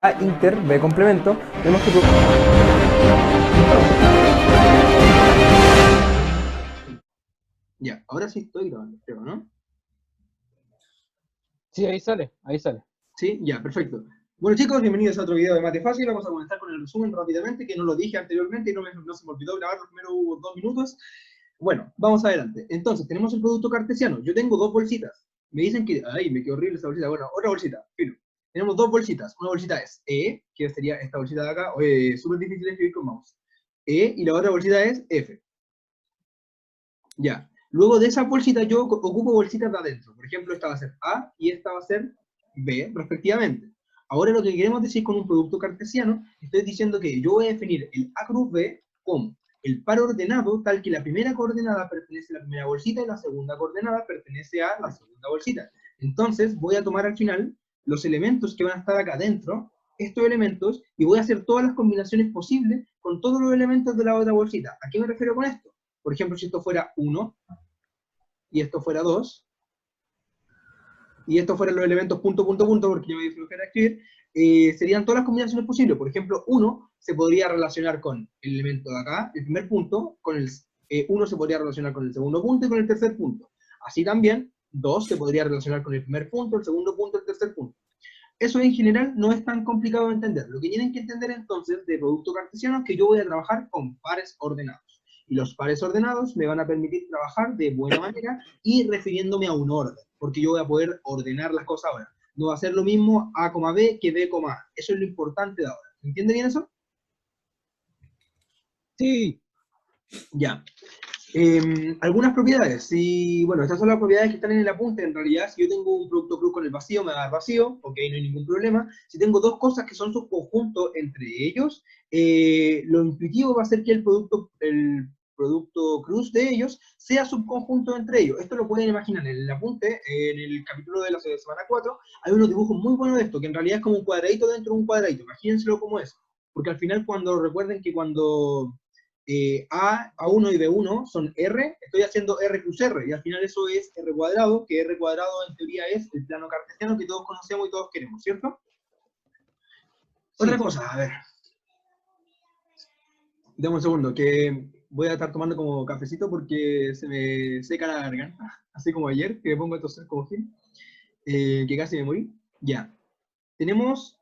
A inter, B complemento, tenemos que... Ya, ahora sí estoy grabando, creo, ¿no? Sí, ahí sale, ahí sale. Sí, ya, perfecto. Bueno chicos, bienvenidos a otro video de Mate Fácil. Vamos a comenzar con el resumen rápidamente, que no lo dije anteriormente y no se me olvidó grabar los primeros 2 minutos. Bueno, vamos adelante. Entonces, tenemos el producto cartesiano. Yo tengo dos bolsitas. Me dicen que... Ay, me quedó horrible esta bolsita. Bueno, otra bolsita. Fino. Tenemos dos bolsitas. Una bolsita es E, que sería esta bolsita de acá. Oye, súper difícil de escribir con mouse. E, y la otra bolsita es F. Ya. Luego de esa bolsita yo ocupo bolsitas de adentro. Por ejemplo, esta va a ser A y esta va a ser B, respectivamente. Ahora lo que queremos decir con un producto cartesiano, estoy diciendo que yo voy a definir el A cruz B como el par ordenado tal que la primera coordenada pertenece a la primera bolsita y la segunda coordenada pertenece a la segunda bolsita. Entonces voy a tomar al final los elementos que van a estar acá adentro, estos elementos, y voy a hacer todas las combinaciones posibles con todos los elementos de la otra bolsita. ¿A qué me refiero con esto? Por ejemplo, si esto fuera 1, y esto fuera 2, y estos fueran los elementos punto, punto, punto, porque yo me flojera escribir, serían todas las combinaciones posibles. Por ejemplo, 1 se podría relacionar con el elemento de acá, el primer punto, con el 1 se podría relacionar con el segundo punto y con el tercer punto. Así también, 2 se podría relacionar con el primer punto, el segundo punto, el tercer punto. Eso en general no es tan complicado de entender. Lo que tienen que entender entonces de producto cartesiano es que yo voy a trabajar con pares ordenados. Y los pares ordenados me van a permitir trabajar de buena manera y refiriéndome a un orden, porque yo voy a poder ordenar las cosas ahora. No va a ser lo mismo A, B que B, A. Eso es lo importante de ahora. ¿Entiende bien eso? Sí. Ya. Algunas propiedades, sí, bueno, estas son las propiedades que están en el apunte. En realidad, si yo tengo un producto cruz con el vacío, me va a dar vacío, ok, no hay ningún problema. Si tengo dos cosas que son subconjuntos entre ellos, lo intuitivo va a ser que el producto cruz de ellos sea subconjunto entre ellos. Esto lo pueden imaginar en el apunte, en el capítulo de la semana 4, hay unos dibujos muy buenos de esto, que en realidad es como un cuadradito dentro de un cuadradito, imagínenselo como es. Porque al final, recuerden que cuando A1 y B1 son R, estoy haciendo R plus R, y al final eso es R cuadrado, que R cuadrado en teoría es el plano cartesiano que todos conocemos y todos queremos, ¿cierto? Otra Sí. cosa, a ver. Dame un segundo, que voy a estar tomando como cafecito porque se me seca la garganta, así como ayer, que me pongo a toser como Gil, que casi me morí. Ya. Tenemos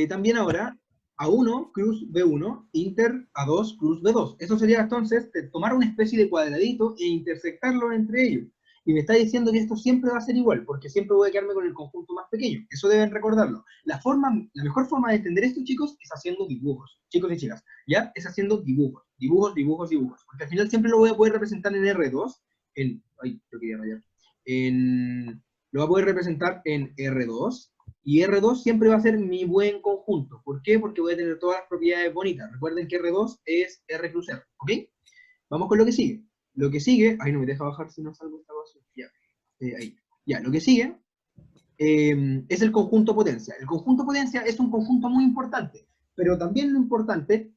también ahora A1 cruz B1, inter A2 cruz B2. Eso sería entonces tomar una especie de cuadradito e intersectarlo entre ellos. Y me está diciendo que esto siempre va a ser igual, porque siempre voy a quedarme con el conjunto más pequeño. Eso deben recordarlo. La mejor forma de entender esto, chicos, es haciendo dibujos. Chicos y chicas, ¿ya? Es haciendo dibujos. Dibujos, dibujos, dibujos. Porque al final siempre lo voy a poder representar en R2. Ay, yo quería rayar. Lo voy a poder representar en R2 y R2 siempre va a ser mi buen conjunto. ¿Por qué? Porque voy a tener todas las propiedades bonitas. Recuerden que R2 es R plus R, ¿ok? Vamos con lo que sigue. Lo que sigue, ahí no me deja bajar si no salgo esta cosa. Ya, ahí. Ya, lo que sigue es el conjunto potencia. El conjunto potencia es un conjunto muy importante, pero también lo importante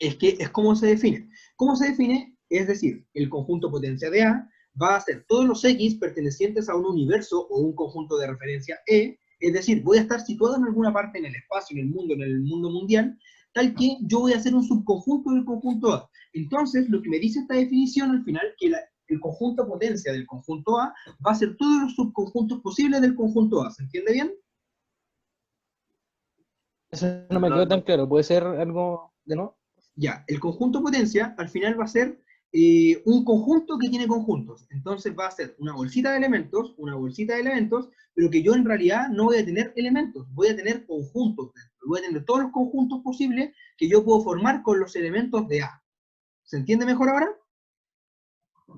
es cómo se define. ¿Cómo se define? Es decir, el conjunto potencia de A va a ser todos los X pertenecientes a un universo o un conjunto de referencia E, es decir, voy a estar situado en alguna parte en el espacio, en el mundo mundial, tal que yo voy a hacer un subconjunto del conjunto A. Entonces, lo que me dice esta definición al final, que el conjunto potencia del conjunto A va a ser todos los subconjuntos posibles del conjunto A. ¿Se entiende bien? Eso no me quedó tan claro. ¿Puede ser algo de nuevo? Ya, el conjunto potencia al final va a ser un conjunto que tiene conjuntos. Entonces va a ser una bolsita de elementos, pero que yo en realidad no voy a tener elementos, voy a tener conjuntos dentro. Voy a tener todos los conjuntos posibles que yo puedo formar con los elementos de A. ¿Se entiende mejor ahora?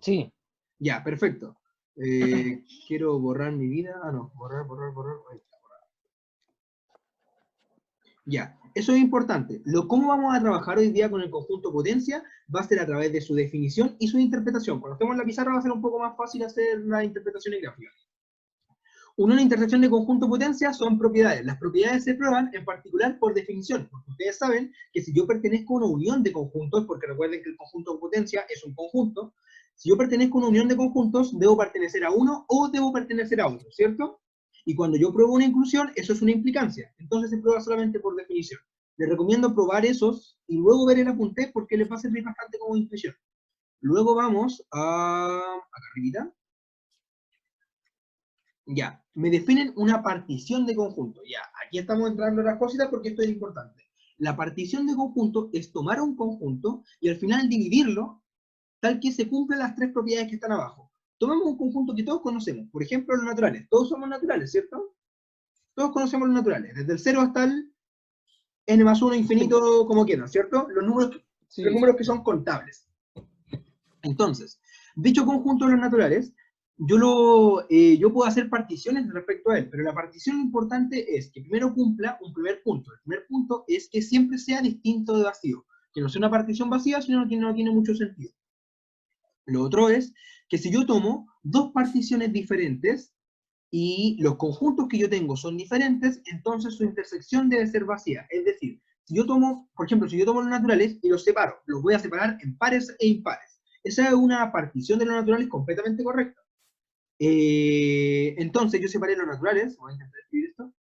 Sí. Ya, perfecto. Quiero borrar mi vida. Ah, no, borrar. Ahí está. Ya, eso es importante. ¿Cómo vamos a trabajar hoy día con el conjunto potencia? Va a ser a través de su definición y su interpretación. Cuando estemos en la pizarra va a ser un poco más fácil hacer las interpretaciones gráficas. Una intersección de conjunto potencia son propiedades. Las propiedades se prueban en particular por definición, porque ustedes saben que si yo pertenezco a una unión de conjuntos, porque recuerden que el conjunto de potencia es un conjunto, si yo pertenezco a una unión de conjuntos, debo pertenecer a uno o debo pertenecer a otro, ¿cierto? Y cuando yo pruebo una inclusión, eso es una implicancia. Entonces se prueba solamente por definición. Les recomiendo probar esos y luego ver el apunte porque les va a servir bastante como intuición. Luego vamos a... acá arribita. Ya, me definen una partición de conjunto. Ya, aquí estamos entrando en las cositas porque esto es importante. La partición de conjunto es tomar un conjunto y al final dividirlo tal que se cumplan las tres propiedades que están abajo. Tomemos un conjunto que todos conocemos, por ejemplo los naturales. Todos somos naturales, ¿cierto? Todos conocemos los naturales, desde el 0 hasta el n más 1 infinito, como quieran, ¿cierto? Los Sí, números que son contables. Entonces, dicho conjunto de los naturales, yo puedo hacer particiones respecto a él, pero la partición importante es que primero cumpla un primer punto. El primer punto es que siempre sea distinto de vacío, que no sea una partición vacía, sino que no tiene mucho sentido. Lo otro es que si yo tomo dos particiones diferentes y los conjuntos que yo tengo son diferentes, entonces su intersección debe ser vacía. Es decir, si yo tomo, por ejemplo, si yo tomo los naturales y los separo, los voy a separar en pares e impares. Esa es una partición de los naturales completamente correcta. Entonces yo separé los naturales, voy a intentar escribir esto,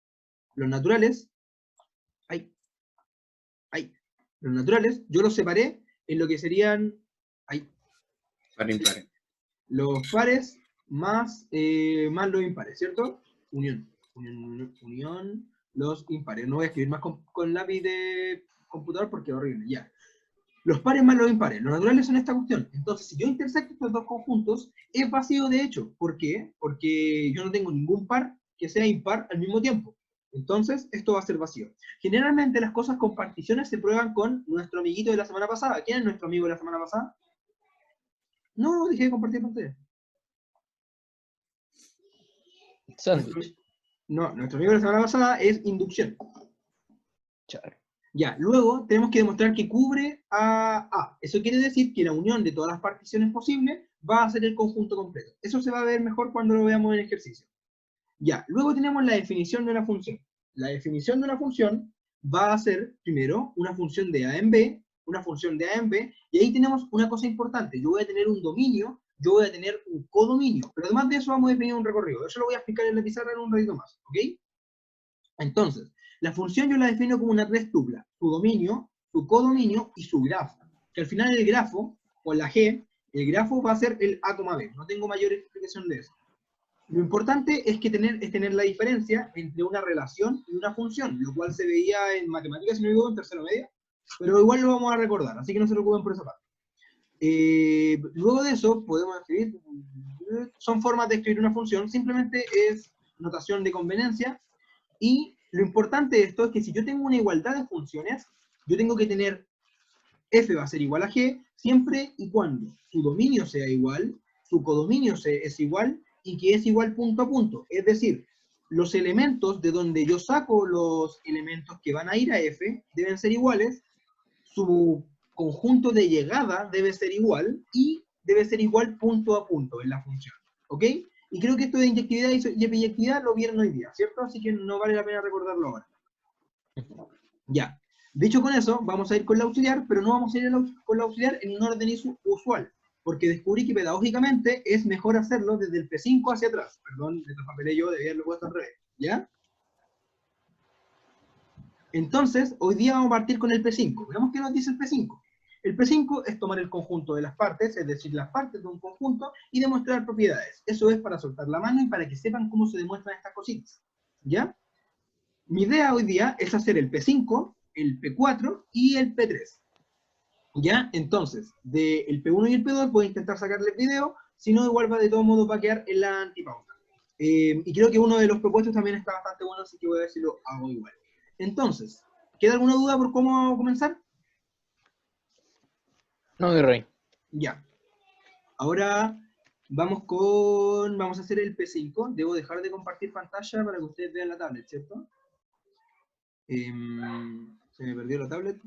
los naturales, los naturales, yo los separé en lo que serían, Par impar. los pares más los impares, ¿cierto? Unión, los impares. No voy a escribir más con lápiz de computador porque es horrible, ya. Los pares más los impares. Los naturales son esta cuestión. Entonces, si yo intersecto estos dos conjuntos, es vacío de hecho. ¿Por qué? Porque yo no tengo ningún par que sea impar al mismo tiempo. Entonces, esto va a ser vacío. Generalmente las cosas con particiones se prueban con nuestro amiguito de la semana pasada. ¿Quién es nuestro amigo de la semana pasada? No, dejé de compartir pantalla. sándwich. No, nuestro amigo de la semana pasada es inducción. Char. Ya, luego tenemos que demostrar que cubre a A. Eso quiere decir que la unión de todas las particiones posibles va a ser el conjunto completo. Eso se va a ver mejor cuando lo veamos en ejercicio. Ya, luego tenemos la definición de una función. La definición de una función va a ser, primero, una función de A en B, una función de A en B, y ahí tenemos una cosa importante. Yo voy a tener un dominio, yo voy a tener un codominio, pero además de eso vamos a definir un recorrido. Eso lo voy a explicar en la pizarra en un ratito más, ¿ok? Entonces, la función yo la defino como una red tupla, su dominio, su codominio y su grafo. Que al final el grafo, o la G, el grafo va a ser el A, B. No tengo mayor explicación de eso. Lo importante es tener la diferencia entre una relación y una función, lo cual se veía en matemáticas, si no me equivoco, en tercero medio, pero igual lo vamos a recordar, así que no se preocupen por esa parte. Luego de eso, podemos escribir, son formas de escribir una función, simplemente es notación de conveniencia, y lo importante de esto es que si yo tengo una igualdad de funciones, yo tengo que tener f va a ser igual a g, siempre y cuando su dominio sea igual, su codominio es igual, y que es igual punto a punto. Es decir, los elementos de donde yo saco los elementos que van a ir a f deben ser iguales, su conjunto de llegada debe ser igual, y debe ser igual punto a punto en la función. ¿Ok? Y creo que esto de inyectividad y biyectividad lo vieron hoy día, ¿cierto? Así que no vale la pena recordarlo ahora. Ya. Dicho con eso, vamos a ir con la auxiliar, pero no vamos a ir con la auxiliar en un orden usual, porque descubrí que pedagógicamente es mejor hacerlo desde el P5 hacia atrás. Perdón, de papelé yo, debía haberlo puesto al revés. ¿Ya? Entonces, hoy día vamos a partir con el P5. Veamos qué nos dice el P5. El P5 es tomar el conjunto de las partes, es decir, las partes de un conjunto, y demostrar propiedades. Eso es para soltar la mano y para que sepan cómo se demuestran estas cositas. ¿Ya? Mi idea hoy día es hacer el P5, el P4 y el P3. ¿Ya? Entonces, del P1 y el P2 voy a intentar sacarle el video, si no, igual va de todo modo a quedar en la antipauta. Y creo que uno de los propuestos también está bastante bueno, así que voy a ver si lo hago igual. Entonces, ¿queda alguna duda por cómo comenzar? No, mi rey. Ya. Ahora vamos a hacer el P5. Debo dejar de compartir pantalla para que ustedes vean la tablet, ¿cierto? Se me perdió la tablet.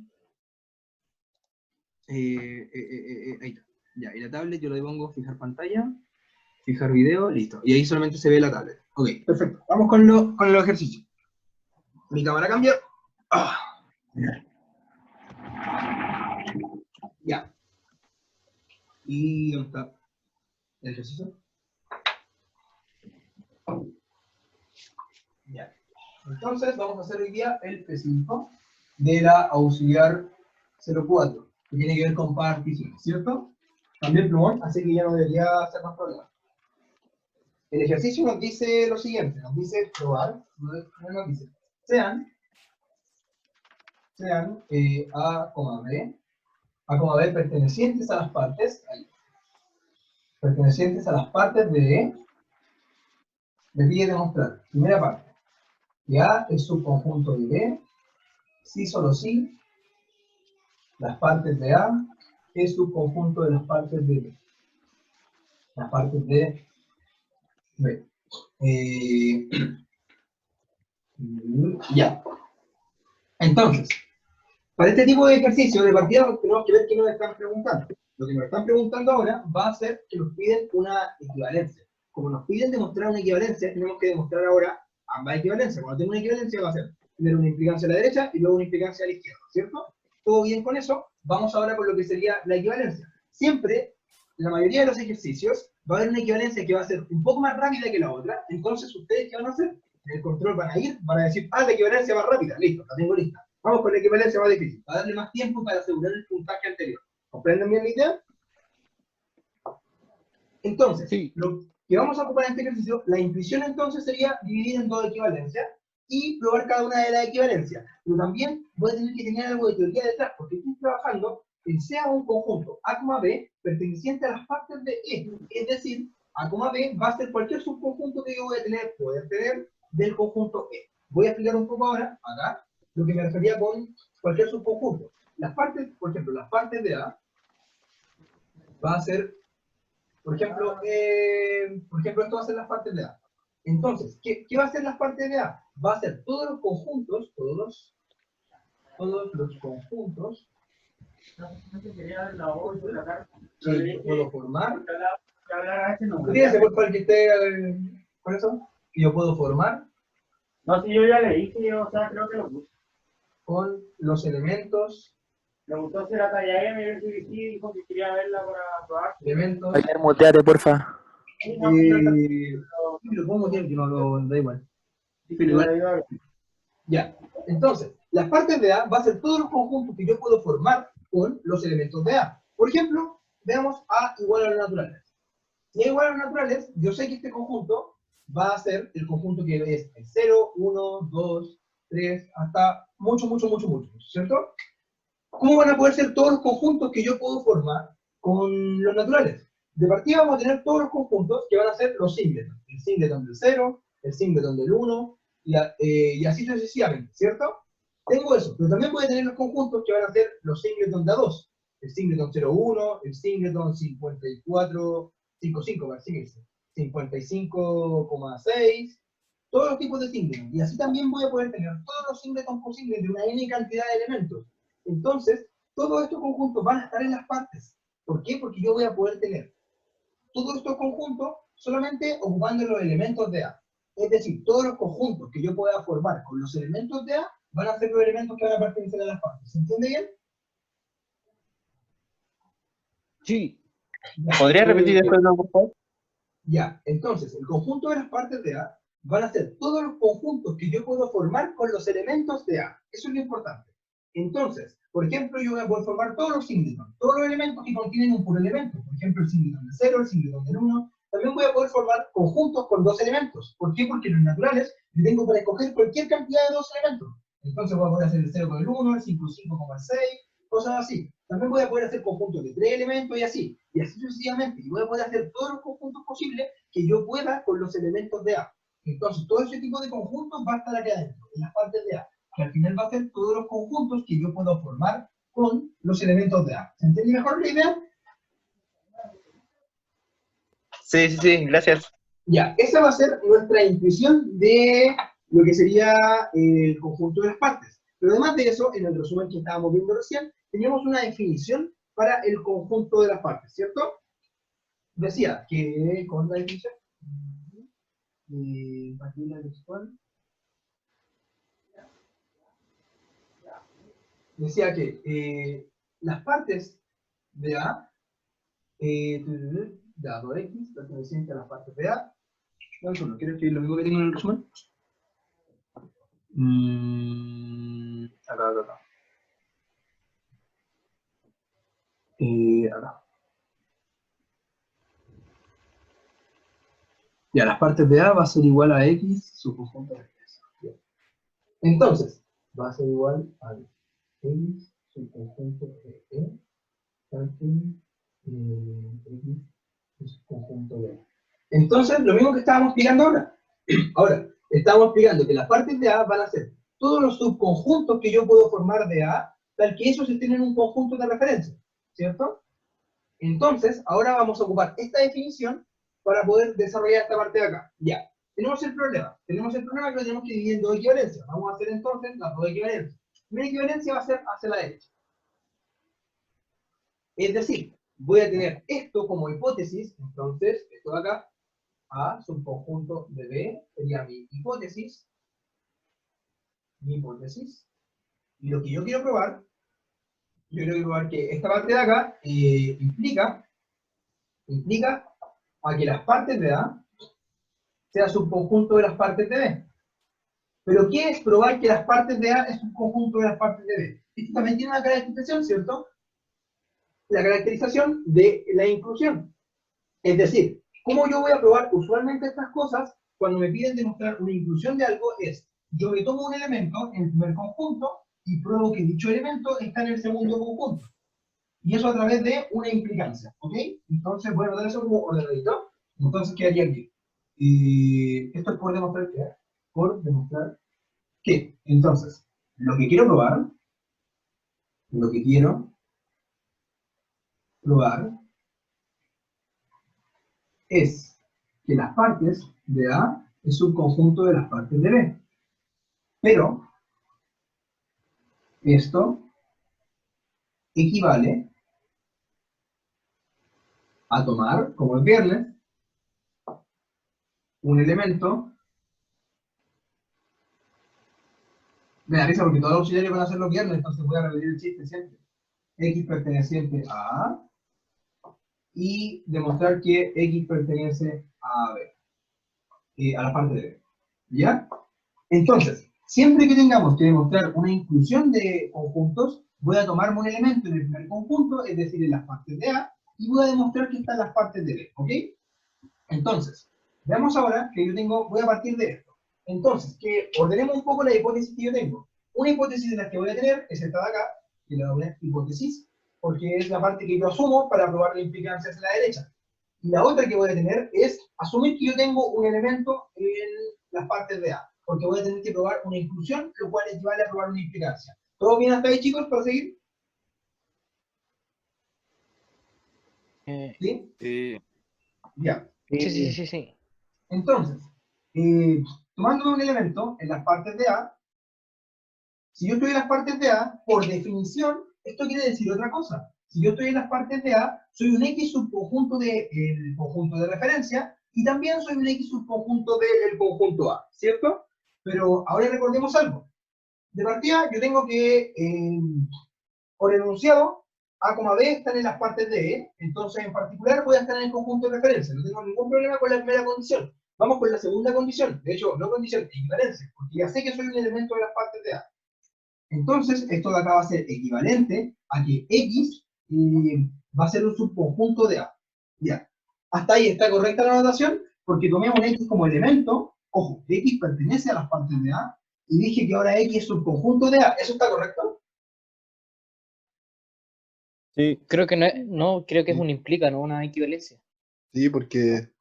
Ahí está. Ya, y la tablet yo le pongo fijar pantalla, fijar video, listo. Y ahí solamente se ve la tablet. Ok, perfecto. Vamos con el ejercicio. Mi cámara cambia. Ah. Ya. ¿Y dónde está el ejercicio? Entonces vamos a hacer hoy día el P5 de la auxiliar 04, que tiene que ver con particiones, ¿cierto? También plumón, así que ya no debería ser más problema. El ejercicio nos dice lo siguiente, nos dice probar, nos dice, sean A, B pertenecientes a las partes, ahí, pertenecientes a las partes de E, me pide demostrar, primera parte, que A es subconjunto de B, si solo si, las partes de A es subconjunto de las partes de B. Las partes de B. Ya. Entonces, para este tipo de ejercicio de partida tenemos que ver qué nos están preguntando. Lo que nos están preguntando ahora va a ser que nos piden una equivalencia. Como nos piden demostrar una equivalencia, tenemos que demostrar ahora ambas equivalencias. Cuando tengo una equivalencia va a ser tener una implicancia a la derecha y luego una implicancia a la izquierda, ¿cierto? Todo bien con eso. Vamos ahora con lo que sería la equivalencia. Siempre, la mayoría de los ejercicios, va a haber una equivalencia que va a ser un poco más rápida que la otra. Entonces, ¿ustedes qué van a hacer? En el control van a decir, la equivalencia más rápida, listo, la tengo lista. Vamos con la equivalencia más difícil, para darle más tiempo para asegurar el puntaje anterior. ¿Comprenden bien la idea? Entonces, Sí. lo que vamos a ocupar en este ejercicio, la intuición entonces sería dividir en dos equivalencias y probar cada una de las equivalencias. Pero también voy a tener que tener algo de teoría detrás, porque estoy trabajando en sea un conjunto A, B perteneciente a las partes de E. Es decir, A, B va a ser cualquier subconjunto que yo voy a poder tener del conjunto E. Voy a explicar un poco ahora, acá, lo que me refería con cualquier subconjunto. Las partes, por ejemplo, las partes de A va a ser, por ejemplo, esto va a ser las partes de A. Entonces, ¿qué va a ser las partes de A? Va a ser todos los conjuntos, todos los conjuntos que puedo formar. Fíjense, por favor, que esté con eso, que yo puedo formar. No, si yo ya le dije, o sea, creo que lo puse. Con los elementos. Me gustó hacer la talla M, ver si dijo que quería verla para probar. Elementos. Ayer muteate, porfa. Lo pongo bien, que no lo da igual. Ya, entonces, las partes de A va a ser todos los conjuntos que yo puedo formar con los elementos de A. Por ejemplo, veamos A igual a los naturales. Si A igual a los naturales, yo sé que este conjunto va a ser el conjunto que es el 0, 1, 2, 3, hasta mucho, ¿cierto? ¿Cómo van a poder ser todos los conjuntos que yo puedo formar con los naturales? De partida vamos a tener todos los conjuntos que van a ser los singletons. El singleton del 0, el singleton del 1, y así sucesivamente, ¿cierto? Tengo eso, pero también voy a tener los conjuntos que van a ser los singletons de A2. El singleton 0,1, el singleton 54, 55, para seguirse, 55,6, todos los tipos de singletons. Y así también voy a poder tener todos los singletons posibles de una n cantidad de elementos. Entonces, todos estos conjuntos van a estar en las partes. ¿Por qué? Porque yo voy a poder tener todos estos conjuntos solamente ocupando los elementos de A. Es decir, todos los conjuntos que yo pueda formar con los elementos de A van a ser los elementos que van a pertenecer a las partes. ¿Se entiende bien? Sí. ¿Podría repetir esto de nuevo, por favor? Ya, entonces, el conjunto de las partes de A van a ser todos los conjuntos que yo puedo formar con los elementos de A. Eso es lo importante. Entonces, por ejemplo, yo voy a poder formar todos los singletons, todos los elementos que contienen un puro elemento. Por ejemplo, el singleton del 0, el singleton del 1. También voy a poder formar conjuntos con dos elementos. ¿Por qué? Porque en los naturales yo tengo para escoger cualquier cantidad de dos elementos. Entonces voy a poder hacer el 0 con el 1, el 5 con el 6, cosas así. También voy a poder hacer conjuntos de 3 elementos y así sucesivamente. Y voy a poder hacer todos los conjuntos posibles que yo pueda con los elementos de A. Entonces, todo ese tipo de conjuntos va a estar aquí adentro, en las partes de A, que al final va a ser todos los conjuntos que yo puedo formar con los elementos de A. ¿Se entiende mejor la idea? Sí, gracias. Ya, esa va a ser nuestra intuición de lo que sería el conjunto de las partes. Pero además de eso, en el resumen que estábamos viendo recién, teníamos una definición para el conjunto de las partes, ¿cierto? Decía que con la definición decía que las partes de A, dado X, perteneciente a las partes de A. No, ¿quieres escribir lo mismo que tengo en el resumen? Acá. Acá. Ya, las partes de A va a ser igual a X, su conjunto de X. Bien. Entonces, va a ser igual a X, su conjunto de E, parte X, su conjunto de E. Entonces, lo mismo que estábamos explicando ahora. Ahora, estamos explicando que las partes de A van a ser todos los subconjuntos que yo puedo formar de A, tal que esos estén en un conjunto de referencia, ¿cierto? Entonces, ahora vamos a ocupar esta definición para poder desarrollar esta parte de acá. Ya, tenemos el problema. Tenemos el problema que lo tenemos que dividir en dos equivalencias. Vamos a hacer entonces las dos equivalencias. Una equivalencia va a ser hacia la derecha. Es decir, voy a tener esto como hipótesis, entonces, esto de acá, A subconjunto de B, sería mi hipótesis. Mi hipótesis. Y lo que yo quiero probar que esta parte de acá implica a que las partes de A sea subconjunto de las partes de B. Pero ¿qué es probar que las partes de A es subconjunto de las partes de B? Esto también tiene una caracterización, ¿cierto? La caracterización de la inclusión. Es decir, ¿cómo yo voy a probar usualmente estas cosas cuando me piden demostrar una inclusión de algo? Es, yo me tomo un elemento en el primer conjunto y pruebo que dicho elemento está en el segundo conjunto. Y eso a través de una implicancia, ¿ok? Entonces voy a anotar eso como ordenadito. Entonces quedaría aquí. Esto es por demostrar que, entonces, lo que quiero probar es que las partes de A es un conjunto de las partes de B. Pero esto equivale a tomar, como el viernes, un elemento. Me da risa porque todos los auxiliares van a ser los viernes, entonces voy a repetir el chiste siempre. X perteneciente a A y demostrar que X pertenece a B, a la parte de B. ¿Ya? Entonces, siempre que tengamos que demostrar una inclusión de conjuntos, voy a tomarme un elemento en el primer conjunto, es decir, en las partes de A, y voy a demostrar que están las partes de B, ¿ok? Entonces, veamos ahora que voy a partir de esto. Entonces, que ordenemos un poco la hipótesis que yo tengo. Una hipótesis de la que voy a tener es esta de acá, que le doy una hipótesis, porque es la parte que yo asumo para probar la implicancia hacia la derecha. Y la otra que voy a tener es asumir que yo tengo un elemento en las partes de A, porque voy a tener que probar una inclusión, lo cual equivale a probar una implicancia. ¿Todo bien hasta ahí, chicos, para seguir? Eh, ¿Sí? Ya. sí. Entonces, tomándome un elemento en las partes de A, si yo estoy en las partes de A, por definición, esto quiere decir otra cosa. Si yo estoy en las partes de A, soy un X subconjunto del conjunto de referencia, y también soy un X subconjunto del conjunto A, ¿cierto? Pero ahora recordemos algo. De partida, yo tengo que, por enunciado, A, B están en las partes de E, entonces en particular voy a estar en el conjunto de referencia. No tengo ningún problema con la primera condición. Vamos con la segunda condición. De hecho, no condición, equivalencia, porque ya sé que soy un elemento de las partes de A. Entonces, esto de acá va a ser equivalente a que X va a ser un subconjunto de A. Ya. Hasta ahí está correcta la notación, porque tomé un X como elemento. Ojo, X pertenece a las partes de A, y dije que ahora X es subconjunto de A. ¿Eso está correcto? Sí, Creo que no, creo que es un implica, no una equivalencia. Sí, porque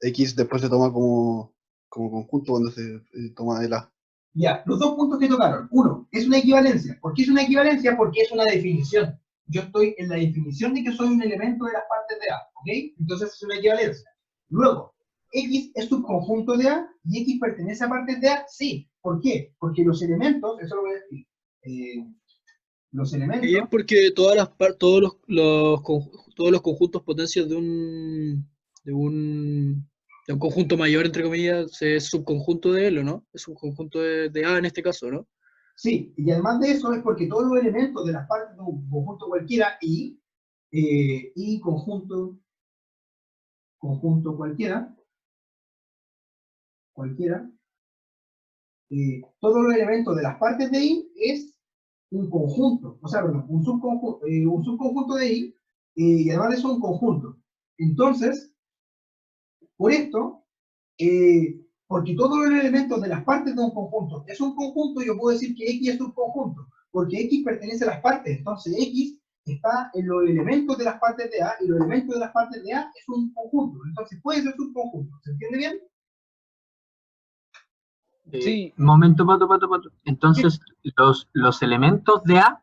X después se toma como conjunto cuando se toma el A. Ya, los dos puntos que tocaron. Uno, es una equivalencia. ¿Por qué es una equivalencia? Porque es una definición. Yo estoy en la definición de que soy un elemento de las partes de A, ¿ok? Entonces es una equivalencia. Luego, X es subconjunto de A y X pertenece a partes de A, sí. ¿Por qué? Porque los elementos, eso lo voy a decir, los elementos... Y es porque todos los conjuntos potencias de un conjunto mayor, entre comillas, es subconjunto de él, ¿o no? Es subconjunto de A en este caso, ¿no? Sí, y además de eso es porque todos los elementos de las partes de un conjunto cualquiera y conjunto cualquiera, todos los elementos de las partes de I es un conjunto, o sea, perdón, un subconjunto de I, y además de eso un conjunto. Entonces, por esto, porque todos los elementos de las partes de un conjunto es un conjunto, yo puedo decir que X es subconjunto, porque X pertenece a las partes, entonces X está en los elementos de las partes de A, y los elementos de las partes de A es un conjunto, entonces puede ser subconjunto, ¿se entiende bien? Sí. Momento, Pato. Entonces, los elementos de A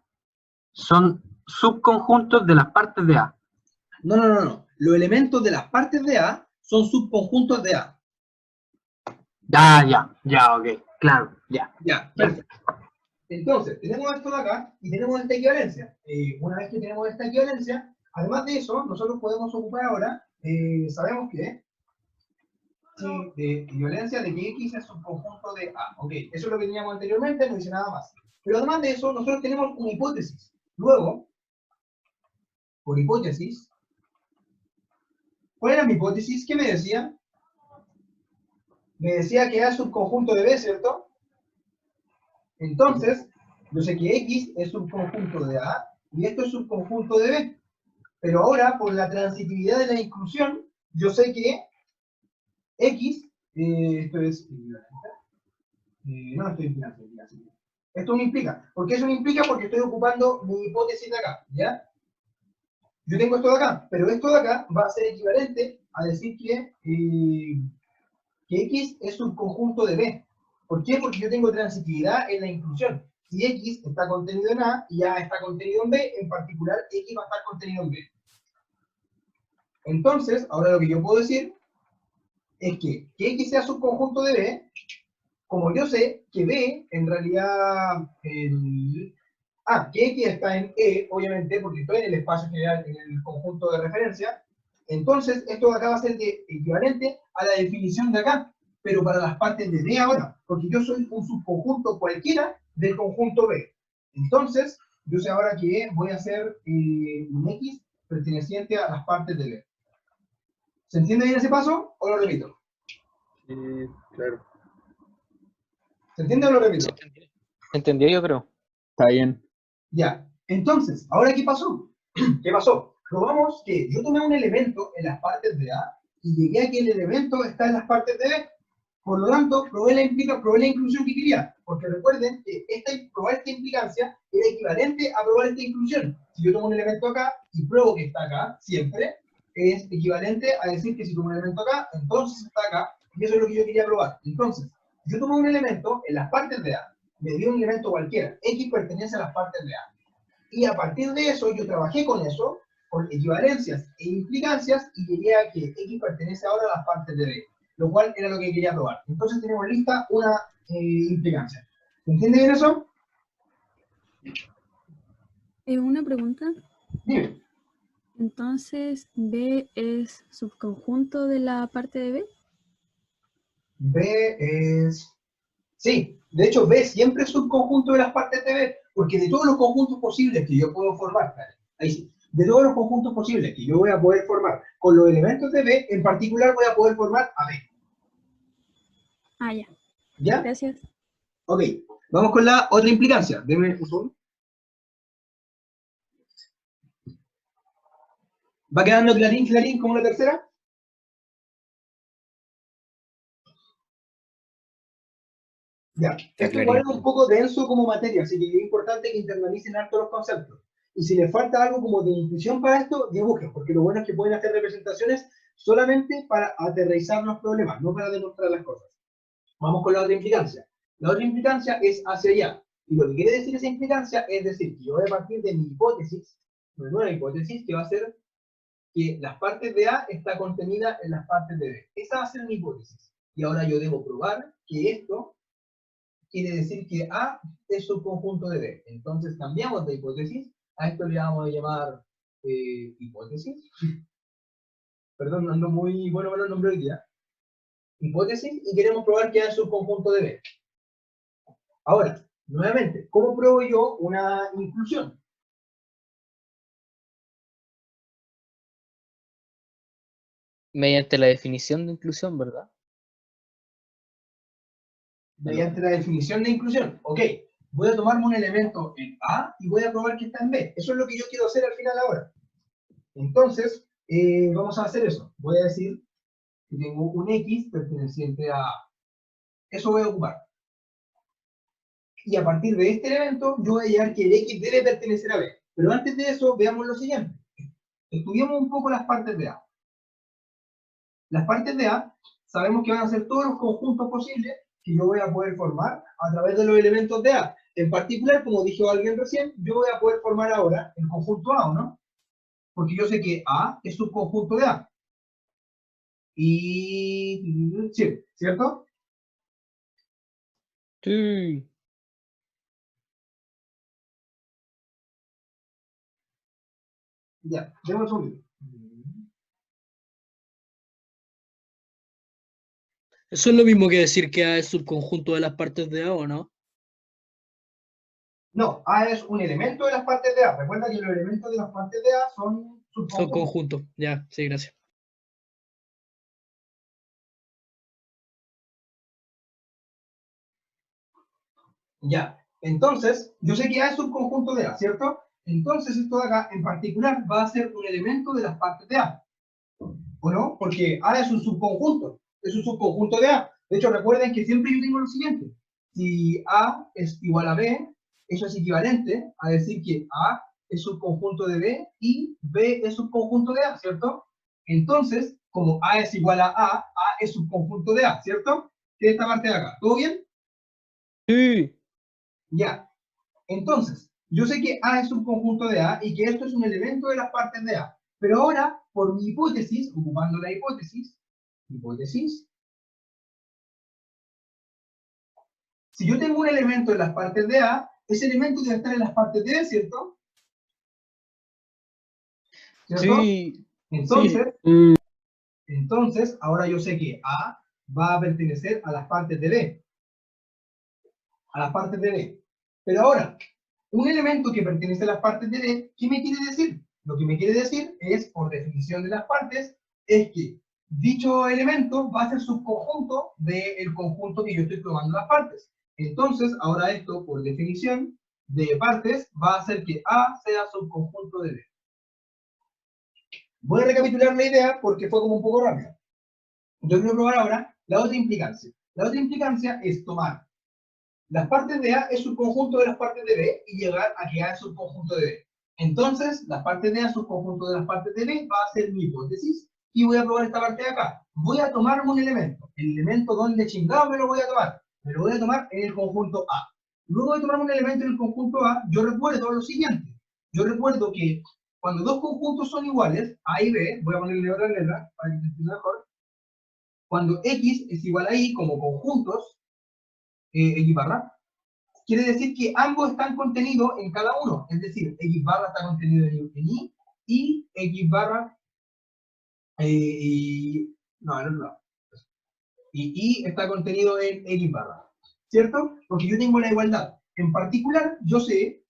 son subconjuntos de las partes de A. No. Los elementos de las partes de A son subconjuntos de A. Ya, ok, claro, ya. Ya, perfecto. Entonces, tenemos esto de acá y tenemos esta equivalencia. Una vez que tenemos esta equivalencia, además de eso, nosotros podemos ocupar ahora, sabemos que de equivalencia de que X es subconjunto de A. Ok, eso es lo que teníamos anteriormente, no hice nada más. Pero además de eso, nosotros tenemos una hipótesis. Luego, por hipótesis, ¿cuál era mi hipótesis? ¿Qué me decía? Me decía que A es subconjunto de B, ¿cierto? Entonces, yo sé que X es subconjunto de A y esto es subconjunto de B. Pero ahora, por la transitividad de la inclusión, yo sé que X, esto es... no estoy implicando. Esto me implica. ¿Por qué eso me implica? Porque estoy ocupando mi hipótesis de acá, ¿ya? Yo tengo esto de acá, pero esto de acá va a ser equivalente a decir que X es subconjunto de B. ¿Por qué? Porque yo tengo transitividad en la inclusión. Si X está contenido en A y A está contenido en B, en particular X va a estar contenido en B. Entonces, ahora lo que yo puedo decir es que X sea subconjunto de B, como yo sé que B, en realidad, que X está en E, obviamente, porque estoy en el espacio general, en el conjunto de referencia, entonces esto de acá va a ser equivalente a la definición de acá, pero para las partes de D ahora, porque yo soy un subconjunto cualquiera del conjunto B. Entonces, yo sé ahora que voy a hacer un X perteneciente a las partes de B. ¿Se entiende bien ese paso o lo repito? Claro. ¿Se entiende o lo repito? ¿Entendió? Yo creo. Está bien. Ya, entonces, ¿ahora qué pasó? ¿Qué pasó? Probamos que yo tomé un elemento en las partes de A y llegué a que el elemento está en las partes de B. Por lo tanto, probé la inclusión que quería. Porque recuerden que probar esta implicancia era equivalente a probar esta inclusión. Si yo tomo un elemento acá y pruebo que está acá, siempre, es equivalente a decir que si tomo un elemento acá, entonces está acá. Y eso es lo que yo quería probar. Entonces, yo tomé un elemento en las partes de A. Me dio un elemento cualquiera. X pertenece a las partes de A. Y a partir de eso, yo trabajé con eso, con equivalencias e implicancias, y llegué a que X pertenece ahora a las partes de B, lo cual era lo que quería probar. Entonces tenemos lista una implicancia. ¿Se entiende bien eso? Una pregunta. Dime. Entonces, B es subconjunto de la parte de B. B es... Sí, de hecho B siempre es subconjunto de las partes de B, porque de todos los conjuntos posibles que yo puedo formar, ahí sí, de todos los conjuntos posibles que yo voy a poder formar con los elementos de B, en particular voy a poder formar a B. Ah, ya. ¿Ya? Gracias. Ok, vamos con la otra implicancia. Deme un segundo. ¿Va quedando clarín como la tercera? Ya, esto igual es un poco denso como materia, así que es importante que internalicen harto los conceptos. Y si les falta algo como de intuición para esto, dibujen, porque lo bueno es que pueden hacer representaciones solamente para aterrizar los problemas, no para demostrar las cosas. Vamos con la otra implicancia. La otra implicancia es hacia allá. Y lo que quiere decir esa implicancia es decir que yo voy a partir de mi hipótesis, una nueva hipótesis, que va a ser que las partes de A está contenida en las partes de B. Esa va a ser mi hipótesis. Y ahora yo debo probar que esto quiere decir que A es subconjunto de B. Entonces cambiamos de hipótesis. A esto le vamos a llamar hipótesis. Perdón, no ando muy bueno con el nombre hoy día. Hipótesis, y queremos probar que A es subconjunto de B. Ahora, nuevamente, ¿cómo pruebo yo una inclusión? Mediante la definición de inclusión, ¿verdad? mediante la definición de inclusión. Ok, voy a tomarme un elemento en A y voy a probar que está en B. Eso es lo que yo quiero hacer al final ahora. Entonces, vamos a hacer eso. Voy a decir que tengo un X perteneciente a A. Eso voy a ocupar. Y a partir de este elemento, yo voy a hallar que el X debe pertenecer a B. Pero antes de eso, veamos lo siguiente. Estudiemos un poco las partes de A. Las partes de A, sabemos que van a ser todos los conjuntos posibles que yo voy a poder formar a través de los elementos de A. En particular, como dijo alguien recién, yo voy a poder formar ahora el conjunto A, ¿o no? Porque yo sé que A es subconjunto de A. Y... sí, ¿cierto? Sí. Ya, déjame un segundo. Eso es lo mismo que decir que A es subconjunto de las partes de A, ¿o no? No, A es un elemento de las partes de A. Recuerda que los elementos de las partes de A son Son subconjuntos. conjuntos. Ya, sí, gracias. Ya, entonces, yo sé que A es subconjunto de A, ¿cierto? Entonces esto de acá, en particular, va a ser un elemento de las partes de A. ¿O no? Porque A es un subconjunto de A. De hecho, recuerden que siempre yo tengo lo siguiente. Si A es igual a B, eso es equivalente a decir que A es subconjunto de B y B es subconjunto de A, ¿cierto? Entonces, como A es igual a A es subconjunto de A, ¿cierto? ¿Qué es esta parte de acá? ¿Todo bien? Sí. Ya. Entonces, yo sé que A es un conjunto de A y que esto es un elemento de las partes de A. Pero ahora, por mi hipótesis, ocupando la hipótesis, si yo tengo un elemento en las partes de A, ese elemento debe estar en las partes de B, ¿cierto? ¿Cierto? Sí. Entonces, ahora yo sé que A va a pertenecer a las partes de B. A las partes de B. Pero ahora, un elemento que pertenece a las partes de B, ¿qué me quiere decir? Lo que me quiere decir es, por definición de las partes, es que dicho elemento va a ser subconjunto del conjunto que yo estoy tomando las partes. Entonces, ahora esto, por definición de partes, va a hacer que A sea subconjunto de B. Voy a recapitular la idea porque fue como un poco rápido. Yo quiero probar ahora la otra implicancia. La otra implicancia es tomar las partes de A es subconjunto de las partes de B y llegar a que A es subconjunto de B. Entonces, las partes de A subconjunto de las partes de B va a ser mi hipótesis y voy a probar esta parte de acá. Voy a tomar un elemento. El elemento donde chingado me lo voy a tomar. Me lo voy a tomar en el conjunto A. Luego de tomar un elemento en el conjunto A, yo recuerdo lo siguiente. Yo recuerdo que cuando dos conjuntos son iguales, A y B, voy a ponerle otra letra para que se entienda mejor. Cuando X es igual a Y como conjuntos, X barra, quiere decir que ambos están contenidos en cada uno. Es decir, X barra está contenido en Y y X barra y Y está contenido en X barra. ¿Cierto? Porque yo tengo la igualdad. En particular, yo sé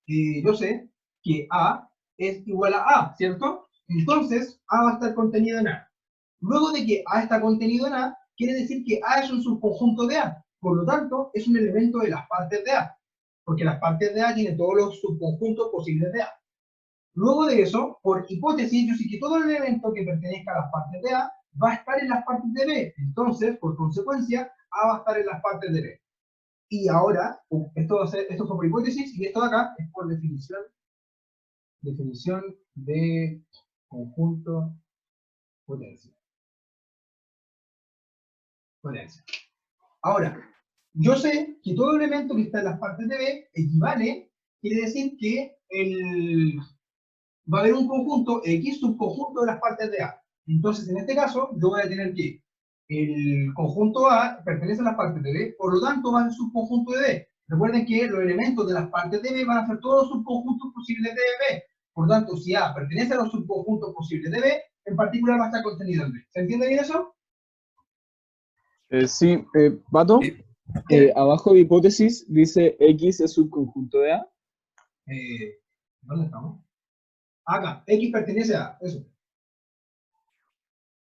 que A es igual a A, ¿cierto? Entonces, A va a estar contenido en A. Luego de que A está contenido en A, quiere decir que A es un subconjunto de A. Por lo tanto, es un elemento de las partes de A. Porque las partes de A tienen todos los subconjuntos posibles de A. Luego de eso, por hipótesis, yo sé que todo el elemento que pertenezca a las partes de A va a estar en las partes de B. Entonces, por consecuencia, A va a estar en las partes de B. Y ahora, esto fue por hipótesis, y esto de acá es por definición de conjunto potencia. Ahora, yo sé que todo elemento que está en las partes de B equivale, quiere decir que va a haber un conjunto X subconjunto de las partes de A. Entonces, en este caso, yo voy a tener que el conjunto A pertenece a las partes de B, por lo tanto va a ser subconjunto de B. Recuerden que los elementos de las partes de B van a ser todos los subconjuntos posibles de B. Por lo tanto, si A pertenece a los subconjuntos posibles de B, en particular va a estar contenido en B. ¿Se entiende bien eso? Sí, Pato, abajo de hipótesis dice X es subconjunto de A. ¿Dónde estamos? Acá, X pertenece a eso.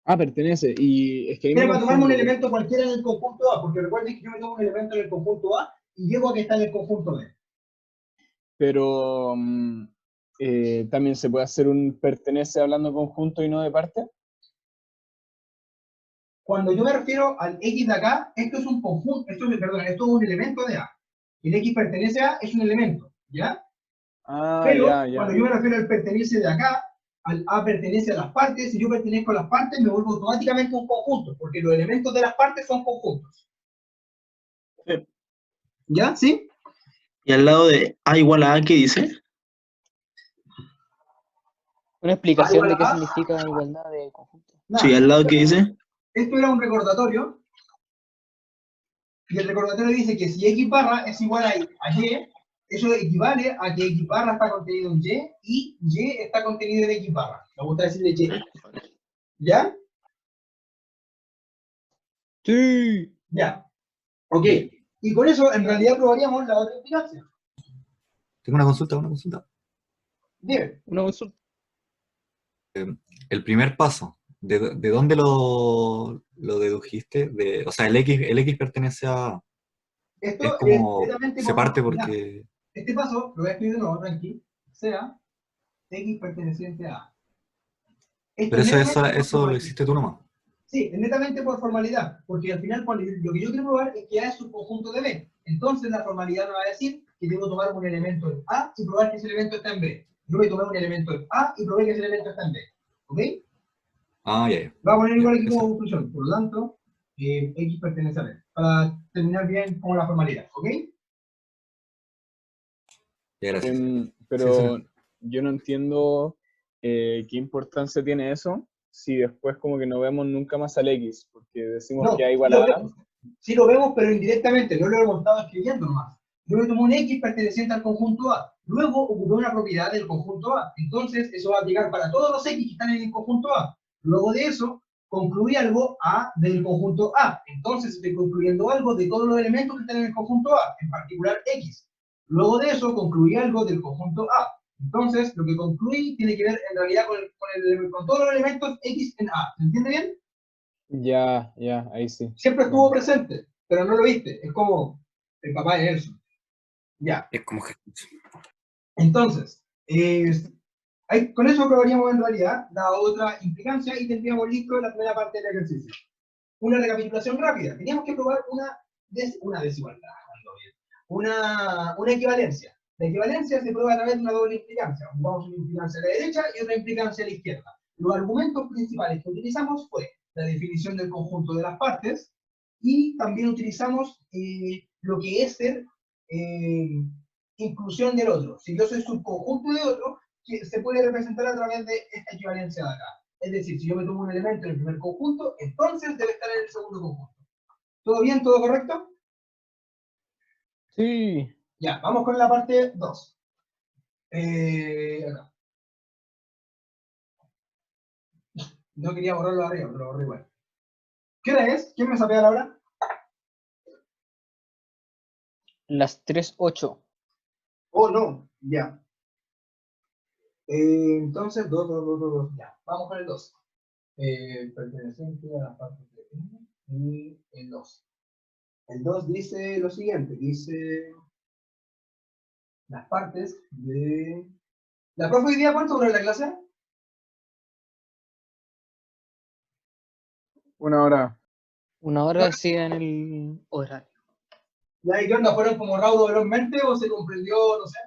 Ah, pertenece. Y es que ahí me Tiene para tomarme un confundo. elemento cualquiera en el conjunto A, porque recuerden que yo me tomo un elemento en el conjunto A y llego a que está en el conjunto B. Pero también se puede hacer un pertenece hablando conjunto y no de parte. Cuando yo me refiero al X de acá, esto es un conjunto, perdón, esto es un elemento de A. El X pertenece a es un elemento, ¿ya? Ah, Pero ya, ya. cuando yo me refiero al pertenece de acá, al A pertenece a las partes, si yo pertenezco a las partes, me vuelvo automáticamente un conjunto, porque los elementos de las partes son conjuntos. Sí. ¿Ya? ¿Sí? Y al lado de A igual a A, ¿qué dice? Una explicación igual de a qué A. significa igualdad de conjunto. Nada. Sí, al lado, ¿qué dice? Esto era un recordatorio, y el recordatorio dice que si X barra es igual a Y, eso equivale a que X barra está contenido en Y, y Y está contenido en X barra. Me gusta decirle Y. ¿Ya? Sí. Ya. Ok. Y con eso, en realidad, probaríamos la otra implicancia. Tengo una consulta. Dime. Una consulta. El primer paso, ¿de dónde lo dedujiste? O sea, el X pertenece a... Esto Es como... netamente Se por parte formalidad. porque... Este paso, lo voy a escribir de nuevo, tranqui, sea X perteneciente a. Esto Pero es netamente por eso lo formalidad. hiciste tú nomás. Sí, es netamente por formalidad, porque al final lo que yo quiero probar es que A es subconjunto de B. Entonces la formalidad me va a decir que tengo que tomar un elemento en A y probar que ese elemento está en B. Yo voy a tomar un elemento en A y probar que ese elemento está en B. ¿Ok? Ah, ya. Va a poner igual aquí como Eso. conclusión. Por lo tanto, X pertenece a B. Para terminar bien con la formalidad. ¿Ok? Ya, gracias. Pero Sí. yo no entiendo qué importancia tiene eso si después como que no vemos nunca más al X, porque decimos No, que A igual sí lo a A. vemos. Sí lo vemos, pero indirectamente, no lo hemos estado escribiendo nomás. Yo me tomo un X perteneciente al conjunto A. Luego ocupé una propiedad del conjunto A. Entonces, eso va a aplicar para todos los X que están en el conjunto A. Luego de eso, concluí algo A del conjunto A. Entonces, estoy concluyendo algo de todos los elementos que están en el conjunto A, en particular X. Luego de eso, concluí algo del conjunto A. Entonces, lo que concluí tiene que ver en realidad con todos los elementos X en A. ¿Se entiende bien? Ya, ahí sí. Siempre estuvo presente, pero no lo viste. Es como el papá de Nelson. Ya. Es como Jesús. Entonces, con eso probaríamos en realidad la otra implicancia y tendríamos listo la primera parte del ejercicio. Una recapitulación rápida. Teníamos que probar una desigualdad, una equivalencia. La equivalencia se prueba a través de una doble implicancia. Ocupamos una implicancia a la derecha y otra implicancia a la izquierda. Los argumentos principales que utilizamos fue la definición del conjunto de las partes y también utilizamos lo que es ser inclusión del otro. Si yo soy subconjunto de otro, que se puede representar a través de esta equivalencia de acá. Es decir, si yo me tomo un elemento en el primer conjunto, entonces debe estar en el segundo conjunto. ¿Todo bien? ¿Todo correcto? Sí. Ya, vamos con la parte 2. Acá. No quería borrarlo arriba, pero lo borré igual. ¿Qué hora es? ¿Quién me sapea la hora? Las 3:08. Oh, no, ya. Entonces, 2. Ya, vamos con el 2. Perteneciente a las partes de y el 2. El 2 dice lo siguiente, dice las partes de... ¿La profe hoy día cuánto dura la clase? 1 hora. 1 hora decía en el horario. ¿Ya y qué onda? ¿Fueron como raudo velozmente o se comprendió, no sé?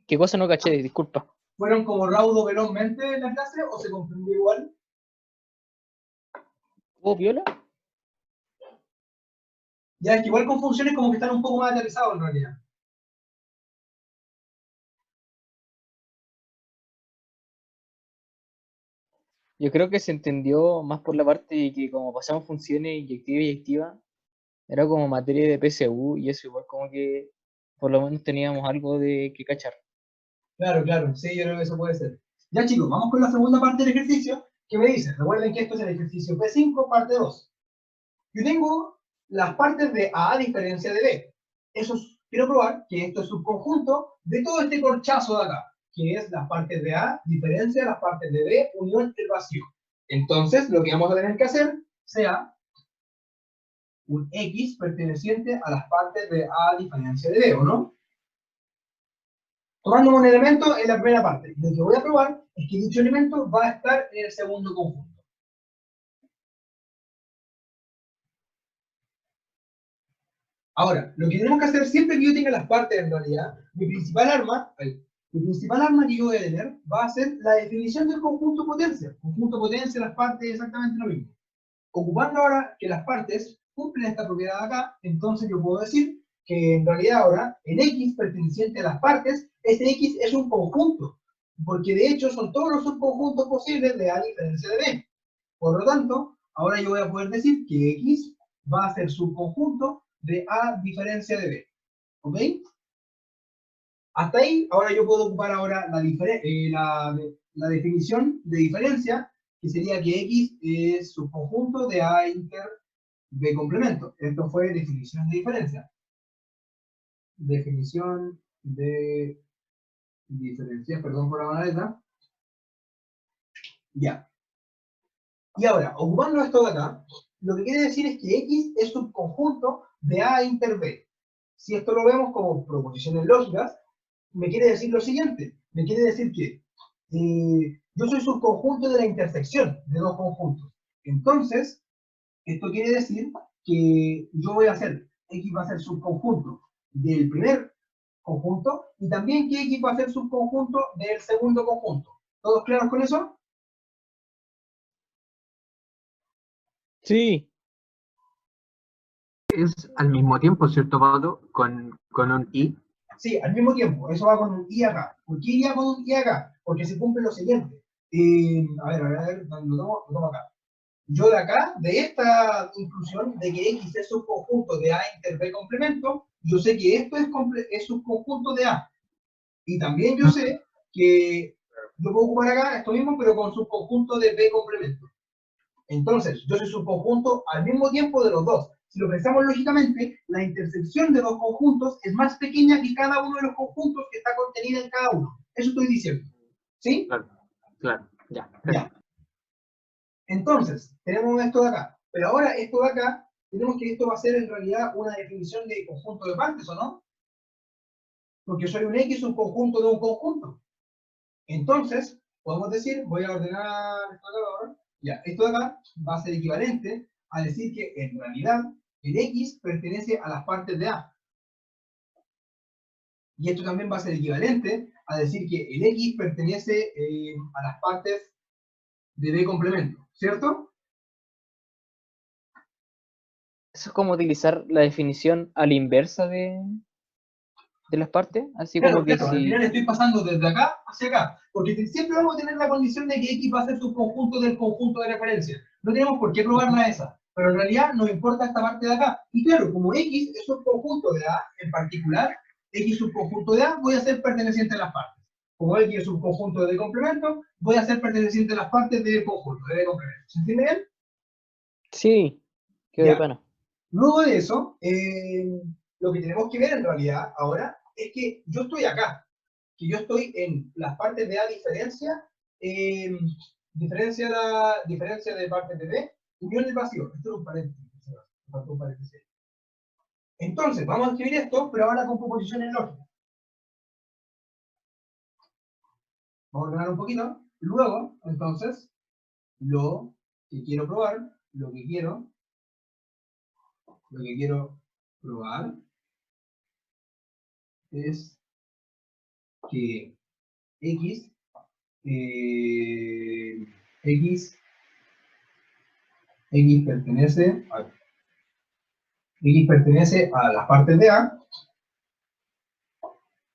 ¿Qué cosa no caché? Disculpa. ¿Fueron como raudo velozmente en la clase o se comprendió igual? ¿Hubo viola? Ya, es que igual con funciones como que están un poco más aterrizados en realidad. Yo creo que se entendió más por la parte de que como pasamos funciones inyectiva y eyectiva, era como materia de PSU y eso igual como que por lo menos teníamos algo de que cachar. Claro, sí, yo creo que eso puede ser. Ya chicos, vamos con la segunda parte del ejercicio, que me dice, recuerden que esto es el ejercicio P5, parte 2. Yo tengo las partes de A diferencia de B. Quiero probar que esto es subconjunto de todo este corchazo de acá, que es las partes de A, diferencia de las partes de B, unión el vacío. Entonces, lo que vamos a tener que hacer sea un X perteneciente a las partes de A diferencia de B, ¿o no? Tomando un elemento en la primera parte. Lo que voy a probar es que dicho elemento va a estar en el segundo conjunto. Ahora, lo que tenemos que hacer siempre que yo tenga las partes en realidad, mi principal arma que yo voy a tener va a ser la definición del conjunto potencia. Conjunto potencia, las partes, exactamente lo mismo. Ocupando ahora que las partes cumplen esta propiedad acá, entonces yo puedo decir que en realidad ahora el X perteneciente a las partes, ese X es un conjunto, porque de hecho son todos los subconjuntos posibles de A diferencia de B. Por lo tanto, ahora yo voy a poder decir que X va a ser subconjunto de A diferencia de B. ¿Ok? Hasta ahí, ahora yo puedo ocupar ahora la definición de diferencia, que sería que X es subconjunto de A inter B complemento. Esto fue definición de diferencia. Definición de diferencia, perdón por la mala letra. Ya. Y ahora, ocupando esto de acá, lo que quiere decir es que X es subconjunto de A inter B. Si esto lo vemos como proposiciones lógicas, me quiere decir lo siguiente. Me quiere decir que yo soy subconjunto de la intersección de dos conjuntos. Entonces, esto quiere decir que yo voy a hacer, X va a ser subconjunto del primer conjunto y también que X va a ser subconjunto del segundo conjunto. ¿Todos claros con eso? Sí. Es al mismo tiempo, ¿cierto, Pablo? Con un I. Sí, al mismo tiempo. Eso va con un I acá. ¿Por qué iría con un I acá? Porque se cumple lo siguiente. A ver, lo tomo acá. Yo de acá, de esta inclusión, de que X es subconjunto de A inter B complemento, yo sé que esto es subconjunto de A. Y también yo sé que yo puedo ocupar acá esto mismo, pero con subconjunto de B complemento. Entonces, yo soy subconjunto al mismo tiempo de los dos. Si lo pensamos lógicamente, la intersección de dos conjuntos es más pequeña que cada uno de los conjuntos que está contenida en cada uno. Eso estoy diciendo. ¿Sí? Claro, ya. Ya. Entonces, tenemos esto de acá. Pero ahora, esto de acá, tenemos que esto va a ser en realidad una definición de conjunto de partes, ¿o no? Porque soy un X, un conjunto de un conjunto. Entonces, podemos decir, voy a ordenar esto de acá ahora. Ya, esto de acá va a ser equivalente a decir que en realidad el X pertenece a las partes de A. Y esto también va a ser equivalente a decir que el X pertenece a las partes de B complemento, ¿cierto? Eso es como utilizar la definición a la inversa de las partes, así Claro, como que claro, al final estoy pasando desde acá hacia acá, porque siempre vamos a tener la condición de que X va a ser subconjunto del conjunto de referencia. No tenemos por qué probarla esa, pero en realidad nos importa esta parte de acá. Y claro, como X es subconjunto de A en particular, X subconjunto de A, voy a ser perteneciente a las partes. Como X es subconjunto de B complemento, voy a ser perteneciente a las partes del conjunto de B complemento. ¿Se entiende bien? Sí, qué Ya. bacano. Luego de eso, lo que tenemos que ver en realidad ahora es que yo estoy acá, que yo estoy en las partes de A diferencia, diferencia de partes de B, unión del vacío. Esto es un paréntesis. Me faltó un paréntesis. Entonces, vamos a escribir esto, pero ahora con proposiciones lógicas. Vamos a ordenar un poquito. Luego, entonces, lo que quiero probar, lo que quiero probar es que X pertenece a las partes de A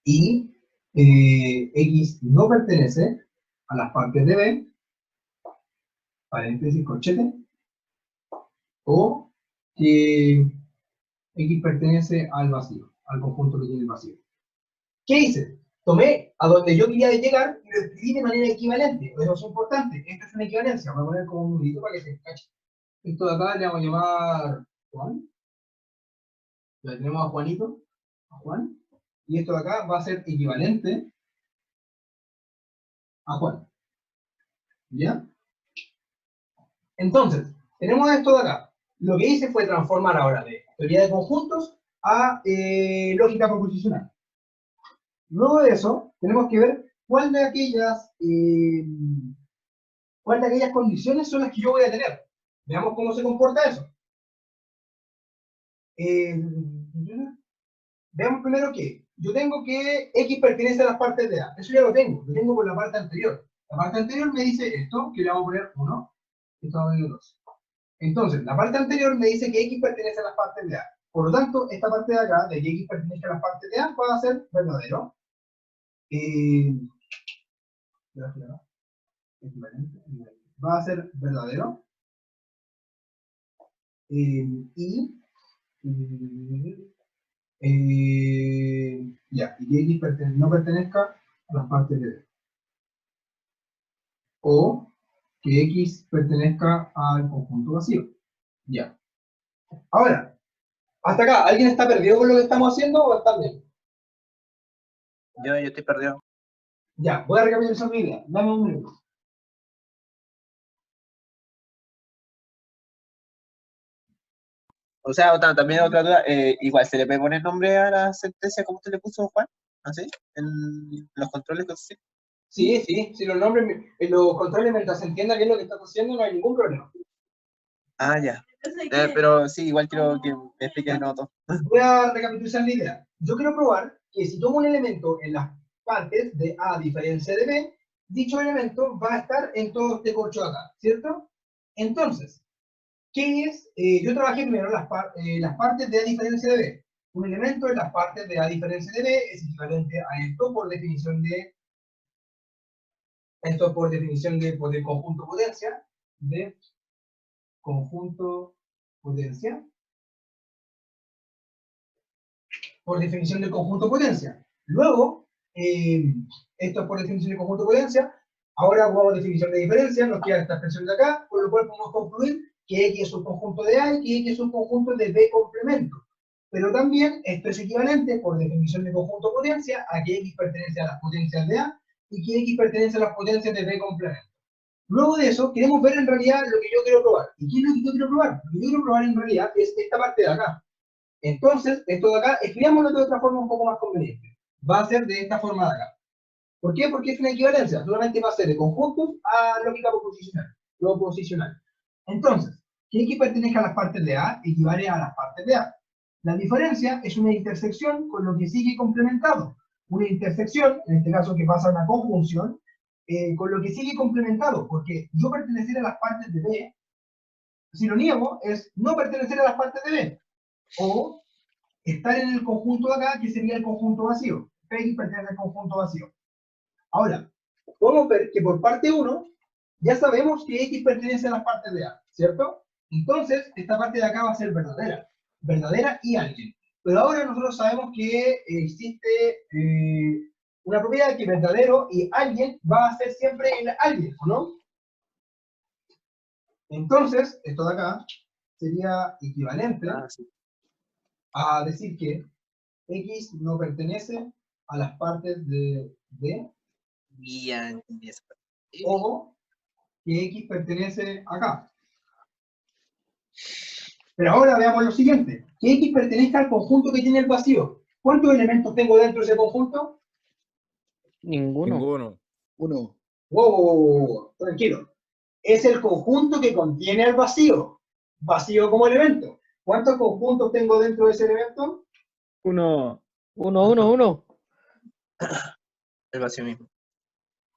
y X no pertenece a las partes de B, paréntesis, corchete, o que X pertenece al vacío, al conjunto que tiene el vacío. ¿Qué hice? Tomé a donde yo quería llegar y lo escribí de manera equivalente. Eso es importante. Esto es una equivalencia. Voy a poner como un numerito para que se cache. Esto de acá le vamos a llamar Juan. Ya tenemos a Juanito, a Juan. Y esto de acá va a ser equivalente a Juan. ¿Ya? Entonces, tenemos esto de acá. Lo que hice fue transformar ahora de teoría de conjuntos a lógica proposicional. Luego de eso, tenemos que ver cuál de aquellas condiciones son las que yo voy a tener. Veamos cómo se comporta eso. Veamos primero que yo tengo que X pertenece a las partes de A. Eso ya lo tengo por la parte anterior. La parte anterior me dice esto, que le vamos a poner 1, esto vamos a poner 2. Entonces, la parte anterior me dice que X pertenece a las partes de A. Por lo tanto, esta parte de acá, de que X pertenece a las partes de A, va a ser verdadero. Va a ser verdadero. Ya, y que X no pertenezca a las partes de B. O que X pertenezca al conjunto vacío. Ya. Ahora, hasta acá, ¿alguien está perdido con lo que estamos haciendo o está bien? Yo estoy perdido. Ya, voy a recapitular mi idea. Dame un minuto. O sea, también otra duda, igual se le puede poner nombre a la sentencia como usted le puso, Juan, ¿así? En los controles que sí. Sí, los nombres, los controles mientras se entienda qué es lo que estás haciendo, no hay ningún problema. Ah, ya. Pero sí, igual quiero que me explique de nuevo todo. Voy a recapitular la idea. Yo quiero probar que si tomo un elemento en las partes de A a diferencia de B, dicho elemento va a estar en todo este corcho de acá, ¿cierto? Entonces, ¿qué es? Yo trabajé primero las partes de A diferencia de B. Un elemento en las partes de A diferencia de B es equivalente a esto por definición de conjunto potencia, por definición del conjunto potencia. Luego, esto es por definición del conjunto potencia. Ahora jugamos definición de diferencia, nos queda esta expresión de acá, con lo cual podemos concluir que X es un conjunto de A y que X es un conjunto de B complemento. Pero también esto es equivalente, por definición de conjunto potencia, a que X pertenece a las potencias de A y que X pertenece a las potencias de B complemento. Luego de eso, queremos ver en realidad lo que yo quiero probar. ¿Y qué es lo que yo quiero probar? Lo que yo quiero probar en realidad es esta parte de acá. Entonces, esto de acá, escribámoslo de otra forma un poco más conveniente. Va a ser de esta forma de acá. ¿Por qué? Porque es una equivalencia. Solamente va a ser de conjuntos a lógica proposicional. Entonces, que X pertenezca a las partes de A equivale a las partes de A. La diferencia es una intersección con lo que sigue complementado. Una intersección, en este caso que pasa a una conjunción, con lo que sigue complementado. Porque yo pertenecer a las partes de B, si lo niego, es no pertenecer a las partes de B. O estar en el conjunto de acá, que sería el conjunto vacío. X pertenece al conjunto vacío. Ahora, podemos ver que por parte 1, ya sabemos que X pertenece a las partes de A, ¿cierto? Entonces, esta parte de acá va a ser verdadera. Verdadera y alguien. Pero ahora nosotros sabemos que existe una propiedad que verdadero y alguien va a ser siempre el alguien, ¿o no? Entonces, esto de acá sería equivalente a decir que X no pertenece a las partes de B o que X pertenece acá. Pero ahora veamos lo siguiente. Que X pertenezca al conjunto que tiene el vacío. ¿Cuántos elementos tengo dentro de ese conjunto? Ninguno. Uno. Wow, tranquilo. Es el conjunto que contiene el vacío. Vacío como elemento. ¿Cuántos conjuntos tengo dentro de ese elemento? Uno. Uno. El vacío mismo.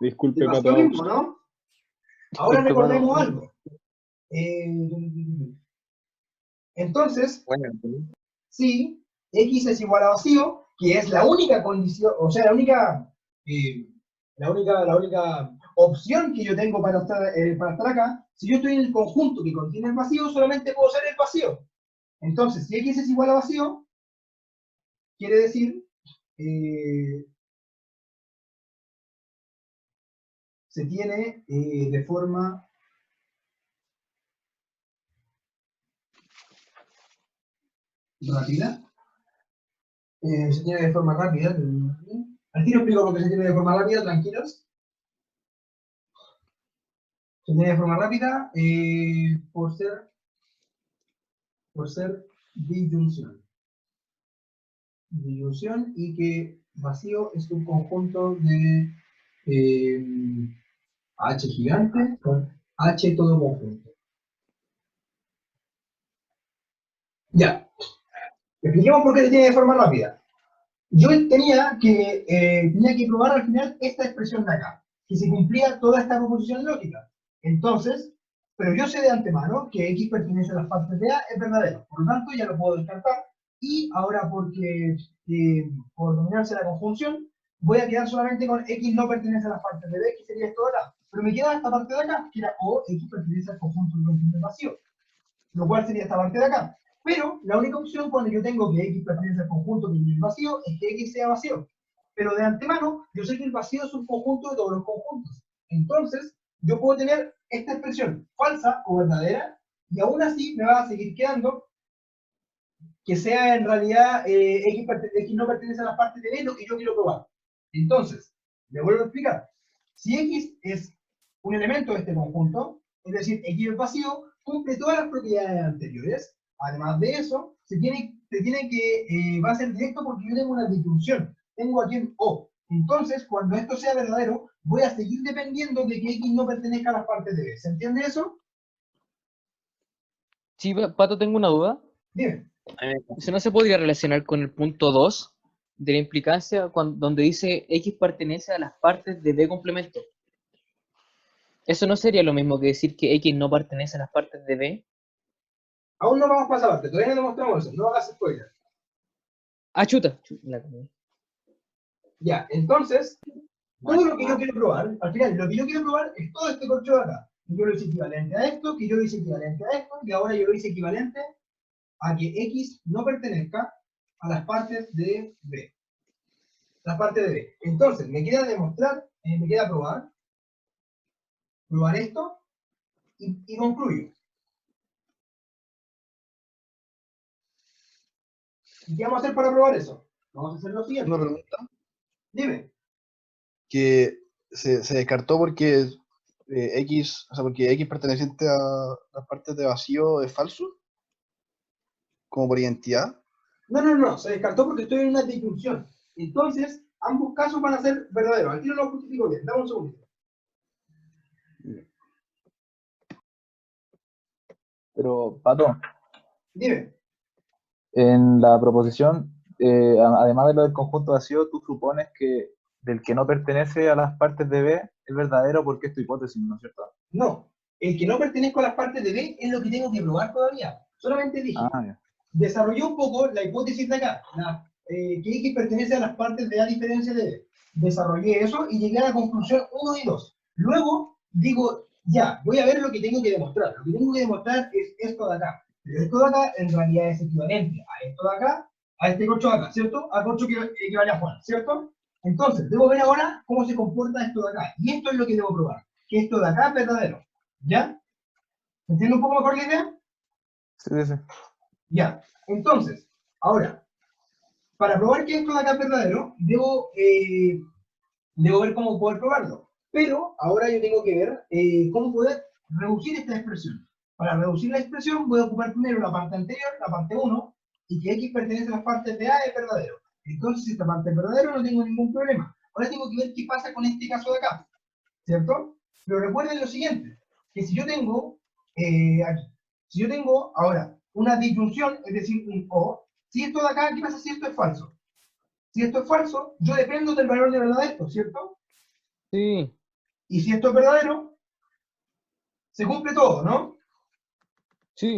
Disculpe, El vacío Pato. mismo, ¿no? Ahora recordemos algo. Entonces, si X es igual a vacío, que es la única condición, o sea, la única opción que yo tengo para estar acá, si yo estoy en el conjunto que contiene el vacío, solamente puedo ser el vacío. Entonces, si X es igual a vacío, quiere decir, se tiene de forma rápida. Se tiene de forma rápida. Al tiro explico lo que se tiene de forma rápida, tranquilos. Se tiene de forma rápida por ser disyunción. Disyunción y que vacío es un conjunto de H gigante con H todo conjunto. Ya. Expliquemos por qué se tiene de forma rápida. Yo tenía que probar al final esta expresión de acá, que se cumplía toda esta proposición lógica. Entonces, pero yo sé de antemano que X pertenece a las partes de A, es verdadero. Por lo tanto, ya lo puedo descartar. Y ahora, porque por dominarse la conjunción, voy a quedar solamente con X no pertenece a las partes de B, que sería esto de acá. Pero me queda esta parte de acá, que era O, X pertenece al conjunto de conjunto vacío. Lo cual sería esta parte de acá. Pero la única opción cuando yo tengo que X pertenece al conjunto que tiene el vacío es que X sea vacío. Pero de antemano, yo sé que el vacío es un conjunto de todos los conjuntos. Entonces, yo puedo tener esta expresión falsa o verdadera, y aún así me va a seguir quedando que sea en realidad X no pertenece a las partes de B, lo que yo quiero probar. Entonces, le vuelvo a explicar. Si X es un elemento de este conjunto, es decir, X es vacío, cumple todas las propiedades anteriores. Además de eso, va a ser directo porque yo tengo una disyunción. Tengo aquí un O. Entonces, cuando esto sea verdadero, voy a seguir dependiendo de que X no pertenezca a las partes de B. ¿Se entiende eso? Sí, Pato, tengo una duda. Dime. ¿Eso no se podría relacionar con el punto 2 de la implicancia donde dice X pertenece a las partes de B complemento? ¿Eso no sería lo mismo que decir que X no pertenece a las partes de B? Aún no vamos para esa parte, todavía no demostramos eso, no hagas spoiler. Ah, chuta. Ya, entonces, todo lo que yo quiero probar, al final, lo que yo quiero probar es todo este corcho de acá. Yo lo hice equivalente a esto, que yo lo hice equivalente a esto, y ahora yo lo hice equivalente a que X no pertenezca a las partes de B. Las partes de B. Entonces, me queda demostrar, me queda probar esto, y concluyo. ¿Y qué vamos a hacer para probar eso? Vamos a hacer lo siguiente. Una pregunta. Dime. Que se descartó porque X, o sea, porque X perteneciente a las partes de vacío es falso, como por identidad. No, se descartó porque estoy en una disyunción. Entonces, ambos casos van a ser verdaderos. Aquí no lo justifico bien, dame un segundo. Pero, Pato, Dime. en la proposición, además de lo del conjunto vacío, tú supones que del que no pertenece a las partes de B es verdadero porque es tu hipótesis, ¿no es cierto? No, el que no pertenezca a las partes de B es lo que tengo que probar todavía. Solamente dije, Ya. desarrollé un poco la hipótesis de acá, que X pertenece a las partes de A diferencia de B. Desarrollé eso y llegué a la conclusión 1 y 2. Luego digo, ya, voy a ver lo que tengo que demostrar. Lo que tengo que demostrar es esto de acá. Pero esto de acá en realidad es equivalente a esto de acá, a este corcho de acá, ¿cierto? Al corcho que equivale a Juan, ¿cierto? Entonces, debo ver ahora cómo se comporta esto de acá. Y esto es lo que debo probar. Que esto de acá es verdadero. ¿Ya? ¿Entiende un poco mejor la idea? Sí, sí. Ya. Entonces, ahora, para probar que esto de acá es verdadero, debo ver cómo poder probarlo. Pero ahora yo tengo que ver cómo poder reducir esta expresión. Para reducir la expresión voy a ocupar primero la parte anterior, la parte 1, y que X pertenece a las partes de A es verdadero. Entonces, si esta parte es verdadera, no tengo ningún problema. Ahora tengo que ver qué pasa con este caso de acá. ¿Cierto? Pero recuerden lo siguiente, que si yo tengo, si yo tengo ahora una disyunción, es decir, un O, si esto de acá, ¿qué pasa si esto es falso? Si esto es falso, yo dependo del valor de verdad de esto, ¿cierto? Sí. Y si esto es verdadero, se cumple todo, ¿no? Sí.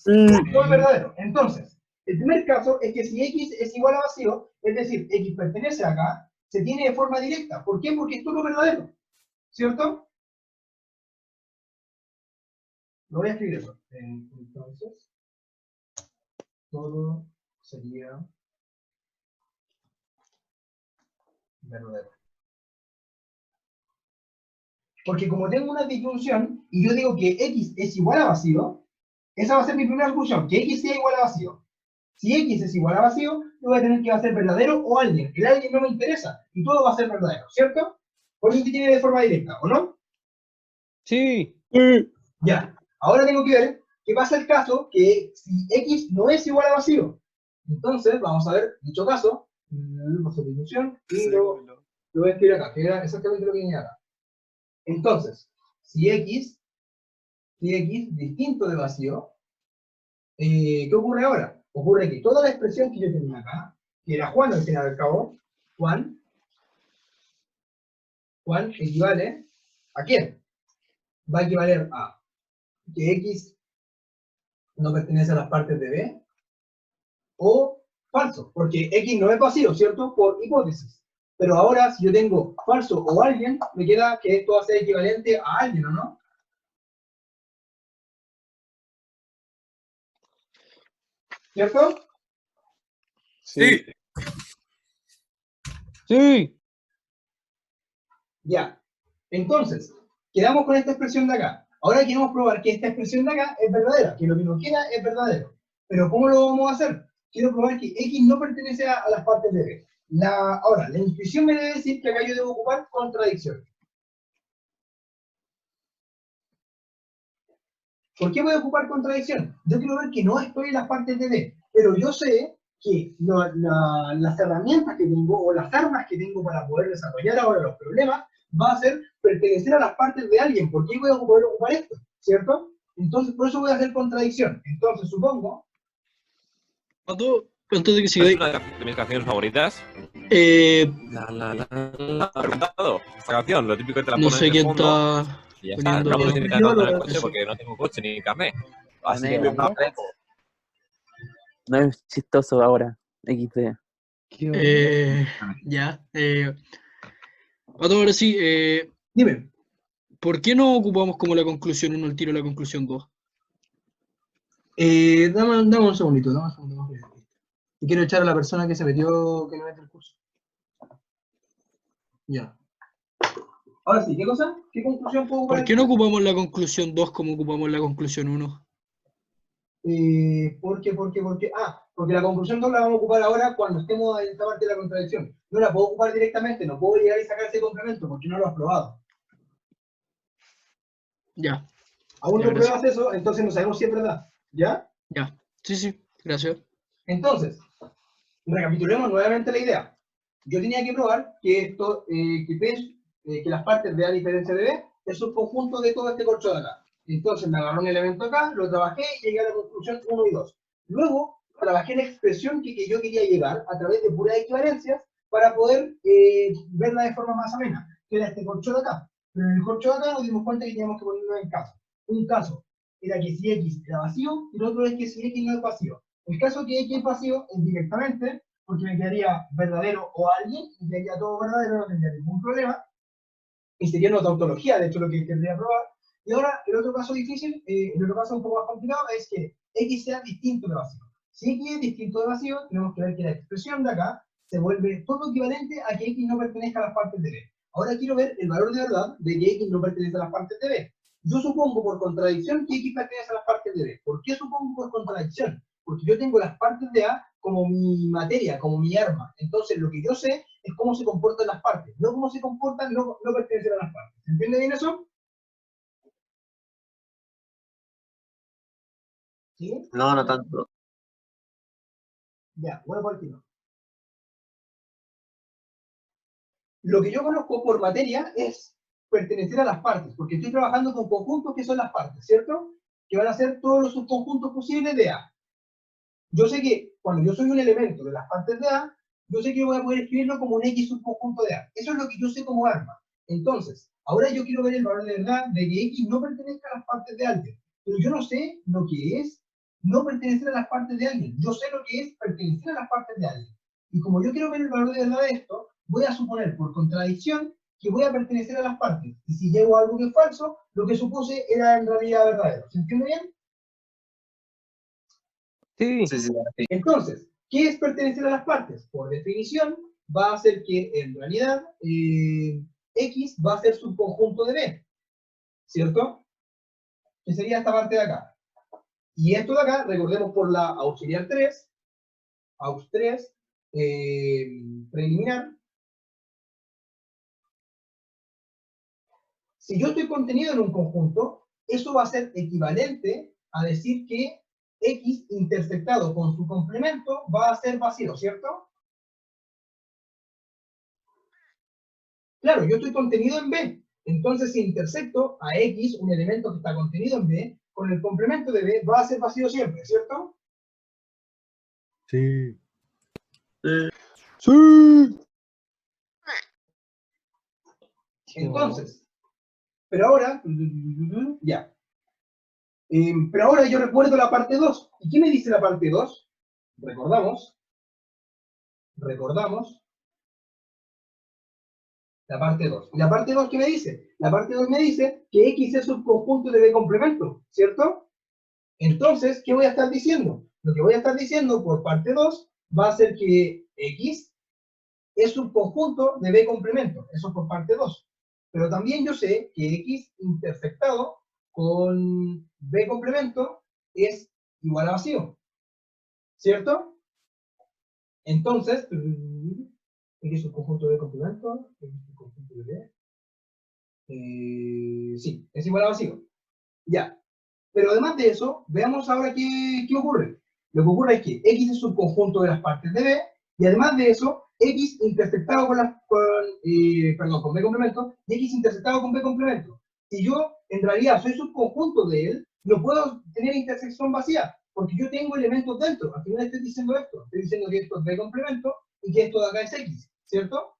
Todo es verdadero. Entonces, el primer caso es que si X es igual a vacío, es decir, X pertenece acá, se tiene de forma directa. ¿Por qué? Porque es todo verdadero. ¿Cierto? Lo voy a escribir eso. Entonces, todo sería verdadero. Porque como tengo una disyunción, y yo digo que X es igual a vacío, esa va a ser mi primera conclusión, que X sea igual a vacío. Si X es igual a vacío, yo voy a tener que va a ser verdadero o alguien. El alguien no me interesa, y todo va a ser verdadero, ¿cierto? Por eso que tiene de forma directa, ¿o no? Sí. Ya, ahora tengo que ver qué pasa el caso que si X no es igual a vacío. Entonces, vamos a ver dicho caso, vamos a hacer dilución, y lo voy a escribir acá, que era exactamente lo que tenía acá. Entonces, si X distinto de vacío, ¿qué ocurre ahora? Ocurre que toda la expresión que yo tenía acá, que era Juan al final del cabo, Juan equivale ¿a quién? Va a equivaler a que X no pertenece a las partes de B, o falso, porque X no es vacío, ¿cierto? Por hipótesis. Pero ahora, si yo tengo falso o alguien, me queda que esto va a ser equivalente a alguien, ¿o no? ¿Cierto? Sí. Sí. Ya. Entonces, quedamos con esta expresión de acá. Ahora queremos probar que esta expresión de acá es verdadera, que lo que nos queda es verdadero. Pero ¿cómo lo vamos a hacer? Quiero probar que X no pertenece a las partes de B. Ahora, la intuición me debe decir que acá yo debo ocupar contradicción. ¿Por qué voy a ocupar contradicción? Yo quiero ver que no estoy en las partes de B, pero yo sé que las herramientas que tengo o las armas que tengo para poder desarrollar ahora los problemas va a ser pertenecer a las partes de alguien. ¿Por qué voy a poder ocupar esto? ¿Cierto? Entonces, por eso voy a hacer contradicción. Entonces, supongo... Antes de que siga ¿Es ahí. una de mis canciones favoritas? Preguntado. Esta canción, lo típico que te la No pones sé de quién fondo. está Y ya está. poniendo. No puedo ir cantando en el coche porque no tengo coche ni carnet. Así que No es chistoso ahora, XD. Ya. Ahora sí, dime. ¿Por qué no ocupamos como la conclusión 1 el tiro la conclusión 2? Dame un segundito, Y quiero echar a la persona que se metió, que no mete el curso. Ya. Ahora sí, ¿qué cosa? ¿Qué conclusión puedo ocupar? ¿Por qué no ocupamos la conclusión 2 como ocupamos la conclusión 1? ¿Por qué? Porque la conclusión 2 la vamos a ocupar ahora cuando estemos en esta parte de la contradicción. No la puedo ocupar directamente, no puedo llegar y sacar ese complemento porque no lo has probado. Ya. Aún Ya, no gracias. pruebas eso, entonces no sabemos si es verdad. ¿Ya? Ya. Sí, gracias. Entonces, recapitulemos nuevamente la idea. Yo tenía que probar que esto, que las partes de A diferencia de B es un conjunto de todo este corcho de acá. Entonces me agarré un elemento acá, lo trabajé y llegué a la conclusión 1 y 2. Luego trabajé la expresión que yo quería llegar a través de puras equivalencias para poder verla de forma más amena, que era este corcho de acá. Pero en el corcho de acá nos dimos cuenta que teníamos que ponerlo en caso. Un caso era que si X era vacío y el otro es que si X no es vacío. El caso que X es vacío es directamente porque me quedaría verdadero o alguien, me quedaría todo verdadero, no tendría ningún problema, y sería una tautología, de hecho, lo que querría probar. Y ahora, el otro caso difícil, el otro caso un poco más complicado, es que X sea distinto de vacío. Si X es distinto de vacío, tenemos que ver que la expresión de acá se vuelve todo equivalente a que X no pertenezca a las partes de B. Ahora quiero ver el valor de verdad de que X no pertenece a las partes de B. Yo supongo por contradicción que X pertenece a las partes de B. ¿Por qué supongo por contradicción? Porque yo tengo las partes de A como mi materia, como mi arma. Entonces lo que yo sé es cómo se comportan las partes. No cómo se comportan, no pertenecen a las partes. ¿Se entiende bien eso? ¿Sí? No, no tanto. Ya, bueno, por el tiro. Lo que yo conozco por materia es pertenecer a las partes, porque estoy trabajando con conjuntos que son las partes, ¿cierto? Que van a ser todos los subconjuntos posibles de A. Yo sé que cuando yo soy un elemento de las partes de A, yo sé que voy a poder escribirlo como un X subconjunto de A. Eso es lo que yo sé como arma. Entonces, ahora yo quiero ver el valor de verdad de que X no pertenezca a las partes de alguien. Pero yo no sé lo que es no pertenecer a las partes de alguien. Yo sé lo que es pertenecer a las partes de alguien. Y como yo quiero ver el valor de verdad de esto, voy a suponer por contradicción que voy a pertenecer a las partes. Y si llego a algo que es falso, lo que supuse era en realidad verdadero. ¿Se entiende bien? Sí. Entonces, ¿qué es pertenecer a las partes? Por definición, va a ser que en realidad X va a ser subconjunto de B, ¿cierto? Que sería esta parte de acá. Y esto de acá, recordemos por la auxiliar 3, aux 3, preliminar. Si yo estoy contenido en un conjunto, eso va a ser equivalente a decir que X intersectado con su complemento va a ser vacío, ¿cierto? Claro, yo estoy contenido en B. Entonces, si intersecto a X, un elemento que está contenido en B, con el complemento de B va a ser vacío siempre, ¿cierto? Sí. Sí. Entonces, pero ahora, ya. Pero ahora yo recuerdo la parte 2. ¿Y qué me dice la parte 2? Recordamos la parte 2. ¿Y la parte 2 qué me dice? La parte 2 me dice que X es subconjunto de B complemento, ¿cierto? Entonces, ¿qué voy a estar diciendo? Lo que voy a estar diciendo por parte 2 va a ser que X es subconjunto de B complemento. Eso por parte 2. Pero también yo sé que X intersectado con B complemento es igual a vacío, ¿cierto? Entonces, X subconjunto de B complemento, X subconjunto de B, sí, es igual a vacío. Ya. Pero además de eso, veamos ahora qué ocurre. Lo que ocurre es que X es subconjunto de las partes de B, y además de eso, X intersectado con B complemento, y X intersectado con B complemento. Si yo, en realidad, soy subconjunto de él, no puedo tener intersección vacía, porque yo tengo elementos dentro. Al final estoy diciendo esto. Estoy diciendo que esto es B complemento, y que esto de acá es X, ¿cierto?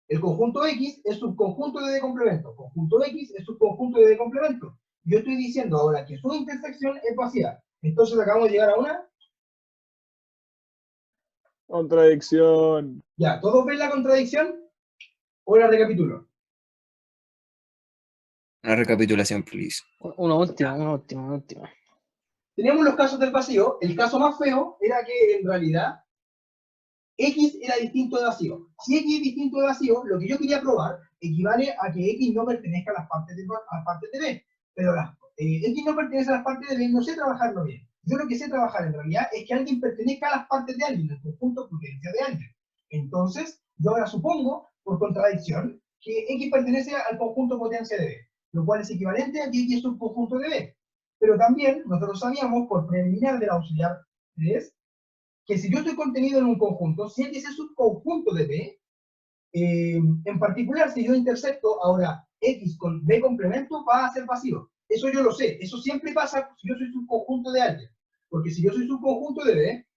El conjunto X es subconjunto de B complemento. Conjunto X es subconjunto de B complemento. Yo estoy diciendo ahora que su intersección es vacía. Entonces acabamos de llegar a una... Contradicción. Ya, ¿todos ven la contradicción? ¿O la recapitulo? Una recapitulación, please. Una última. Teníamos los casos del vacío. El caso más feo era que en realidad X era distinto de vacío. Si X es distinto de vacío, lo que yo quería probar equivale a que X no pertenezca a las partes de B. Pero X no pertenece a las partes de B, no sé trabajarlo bien. Yo lo que sé trabajar en realidad es que alguien pertenezca a las partes de alguien, el conjunto potencia de alguien. Entonces, yo ahora supongo, por contradicción, que X pertenece al conjunto potencia de B, lo cual es equivalente a que X es un conjunto de B. Pero también nosotros sabíamos, por preliminar del auxiliar 3, que si yo estoy contenido en un conjunto, si X es subconjunto de B, en particular, si yo intersecto ahora X con B complemento, va a ser vacío. Eso yo lo sé. Eso siempre pasa si yo soy subconjunto de alguien. Porque si yo soy subconjunto de B,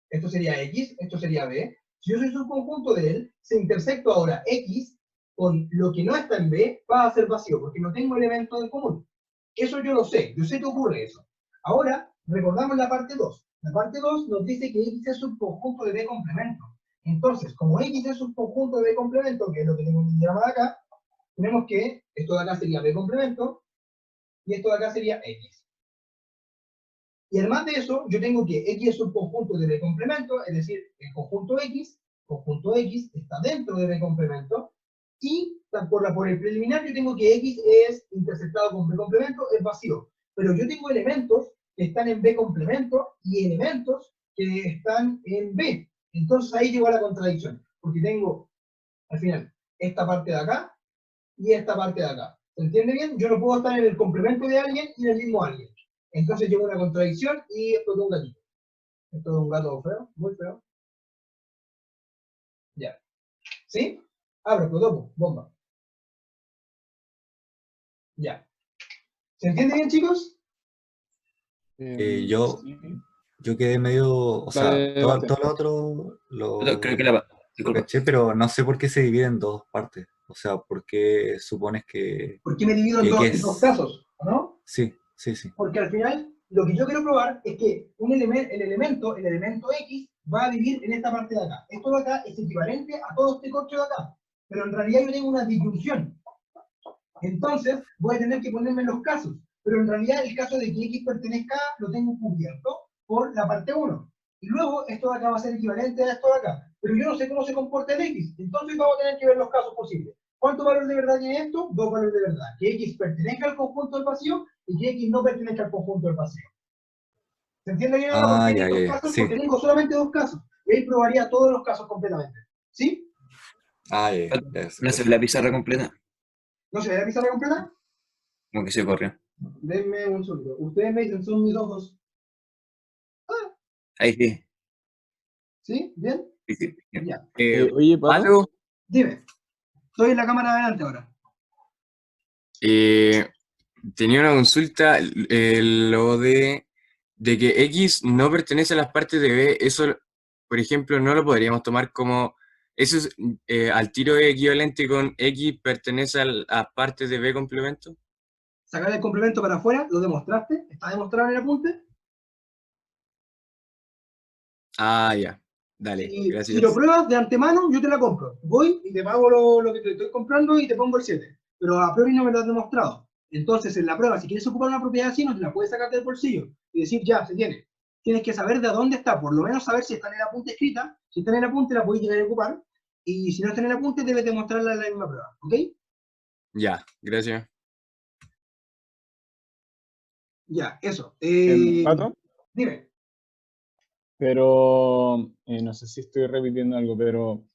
esto sería X, esto sería B. Si yo soy subconjunto de él, si intersecto ahora X con lo que no está en B, va a ser vacío, porque no tengo elementos en común. Eso yo lo sé. Yo sé que ocurre eso. Ahora, recordamos la parte 2. La parte 2 nos dice que X es subconjunto de B complemento. Entonces, como X es subconjunto de B complemento, que es lo que tengo en el diagrama de acá, tenemos que esto de acá sería B complemento y esto de acá sería X. Y además de eso, yo tengo que X es subconjunto de B complemento, es decir, el conjunto X está dentro de B complemento, y por el preliminar yo tengo que X es intersectado con B complemento, es vacío. Pero yo tengo elementos que están en B complemento y elementos que están en B. Entonces ahí llegó a la contradicción, porque tengo, al final, esta parte de acá y esta parte de acá. ¿Se entiende bien? Yo no puedo estar en el complemento de alguien y en el mismo alguien. Entonces llegó una contradicción y esto es un gatito. Esto es un gato feo, muy feo. Ya. ¿Sí? Abro, explotó, bomba. Ya. ¿Se entiende bien, chicos? Yo quedé medio, o sea, Dale, todo Bastián. lo otro lo Creo que la... lo Disculpa. caché, pero no sé por qué se divide en dos partes. O sea, ¿por qué supones que, ¿Por qué me divido en que dos es? casos? ¿No? Sí. Porque al final, lo que yo quiero probar es que el elemento X va a vivir en esta parte de acá. Esto de acá es equivalente a todo este corcho de acá. Pero en realidad yo tengo una disyunción. Entonces, voy a tener que ponerme en los casos. Pero en realidad el caso de que X pertenezca a lo tengo cubierto por la parte 1. Y luego esto de acá va a ser equivalente a esto de acá. Pero yo no sé cómo se comporta el X. Entonces vamos a tener que ver los casos posibles. ¿Cuántos valores de verdad tiene esto? 2 valores de verdad. Que X pertenezca al conjunto del vacío y que X no pertenezca al conjunto del vacío. ¿Se entiende bien ahora por qué hay dos casos? Sí. Porque tengo solamente 2 casos. Y ahí probaría todos los casos completamente. ¿Sí? No se ve la pizarra completa. ¿No se ve la pizarra completa? Como que se corrió. Denme un segundo. Ustedes me dicen, son mis ojos. Ahí sí. ¿Sí? ¿Bien? Sí, sí. Ya. Oye, Pato, Dime. Estoy en la cámara adelante ahora. Tenía una consulta, lo de que X no pertenece a las partes de B, eso, por ejemplo, no lo podríamos tomar como, eso es, al tiro es equivalente con X pertenece a las partes de B complemento. Sacar el complemento para afuera, lo demostraste, está demostrado en el apunte. Ah, ya, dale, Si gracias. lo pruebas de antemano, yo te la compro. Voy y te pago lo que te estoy comprando y te pongo el 7. Pero a priori no me lo has demostrado. Entonces, en la prueba, si quieres ocupar una propiedad así, no te la puedes sacar del bolsillo y decir, ya, se tiene. Tienes que saber de dónde está, por lo menos saber si está en el apunte escrita. Si está en el apunte, la puedes llegar a ocupar. Y si no está en el apunte, debes demostrarla en la misma prueba. ¿Ok? Ya, gracias. Ya, eso. ¿Pato? Dime. Pero no sé si estoy repitiendo algo, pero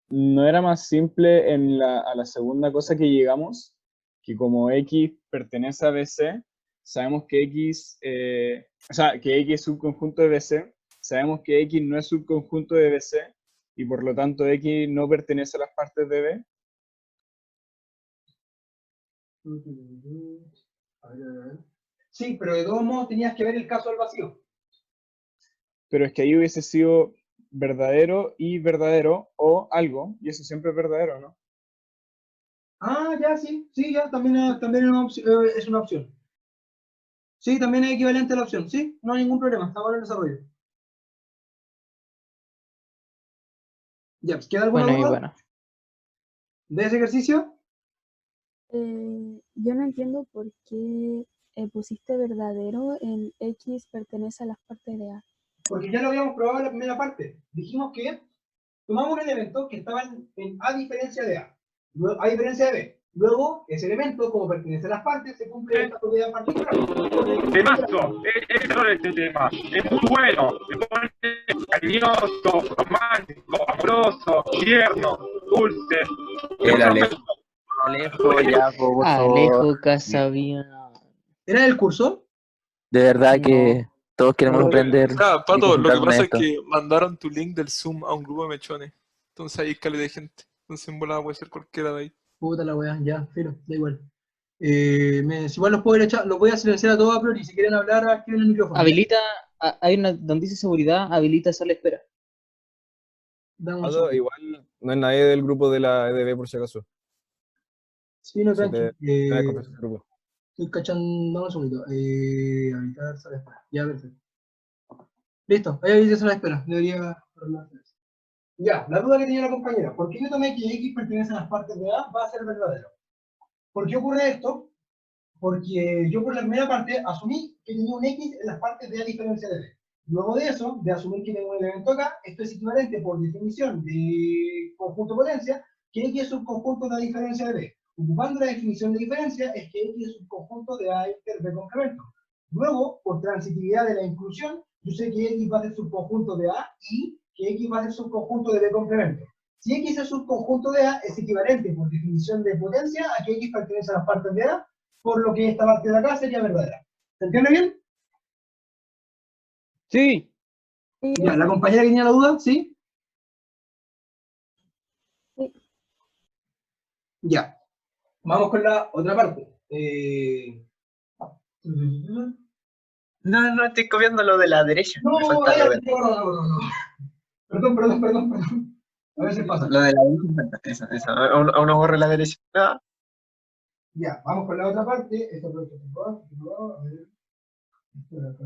¿no era más simple a la segunda cosa que llegamos? Que como X pertenece a BC, sabemos que X, o sea, que X es subconjunto de BC, sabemos que X no es subconjunto de BC, y por lo tanto X no pertenece a las partes de B. A ver. Sí, pero de todos modos tenías que ver el caso del vacío. Pero es que ahí hubiese sido verdadero y verdadero, o algo, y eso siempre es verdadero, ¿no? Ah, ya, sí, ya, también es una opción. Sí, también es equivalente a la opción, sí, no hay ningún problema, está bueno el desarrollo. Ya, pues, ¿queda alguna Bueno, y duda bueno. de ese ejercicio? Yo no entiendo por qué pusiste verdadero en X pertenece a las partes de A. Porque ya lo habíamos probado en la primera parte. Dijimos que tomamos un elemento que estaba en A diferencia de A, A diferencia de B. Luego, ese elemento, como pertenece a las partes, se cumple esta propiedad particular. Temazo, ese no es este tema, es muy bueno, se pone cariñoso, romántico, amoroso, tierno, dulce. El Alejo, ya, por favor. Alejo Casabian. ¿Era del curso? De verdad No. que todos queremos aprender. O sea, y Pato, lo que concentrarnos en pasa es esto. que mandaron tu link del Zoom a un grupo de mechones. Entonces ahí cale de gente. Entonces en volada puede ser cualquiera de ahí. Puta la weá, ya, filo, da igual. Si igual los puedo ir a echar, los voy a silenciar a todos a priori. Si quieren hablar, activen el micrófono. Habilita, hay una donde dice seguridad, habilita sala de espera. Dame un Pato, segundo. igual no es nadie del grupo de la EDB por si acaso. Sí, no, Se tranqui. te da confianza en el grupo. Estoy cachando, dame un segundito. Habilitar sala de espera. Ya, perfecto. Listo, ahí habilité sala de espera. Debería hablarse. Ya, la duda que tenía la compañera. ¿Por qué yo tomé que X pertenece a las partes de A? Va a ser verdadero. ¿Por qué ocurre esto? Porque yo por la primera parte asumí que tenía un X en las partes de A diferencia de B. Luego de eso, de asumir que tengo un elemento acá, esto es equivalente por definición de conjunto potencia, que X es un conjunto de A diferencia de B. Ocupando la definición de diferencia, es que X es un conjunto de A inter B complemento. Luego, por transitividad de la inclusión, yo sé que X va a ser subconjunto de A y que X va a ser subconjunto de B complemento. Si X es subconjunto de A, es equivalente por definición de potencia a que X pertenece a las partes de A, por lo que esta parte de acá sería verdadera. ¿Se entiende bien? Sí. Ya, ¿la compañera que tenía la duda? ¿Sí? Sí. Ya. Vamos con la otra parte. No, estoy copiando lo de la derecha. No, Me falta lo de no. Perdón. A ver si pasa. lo de la derecha. Eso. A uno borra la derecha. Ah. Ya, vamos con la otra parte. Esto a ver. Esto de acá.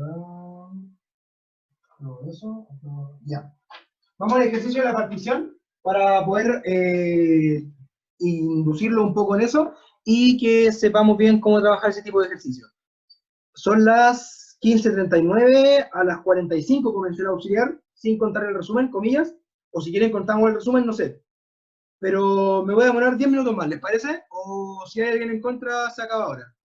No, eso. No. Ya. Vamos al ejercicio de la partición para poder inducirlo un poco en eso y que sepamos bien cómo trabajar ese tipo de ejercicio. Son las 15:39, a las 45 comenzó el auxiliar, sin contar el resumen, comillas, o si quieren contamos el resumen, no sé. Pero me voy a demorar 10 minutos más, ¿les parece? O si hay alguien en contra, se acaba ahora.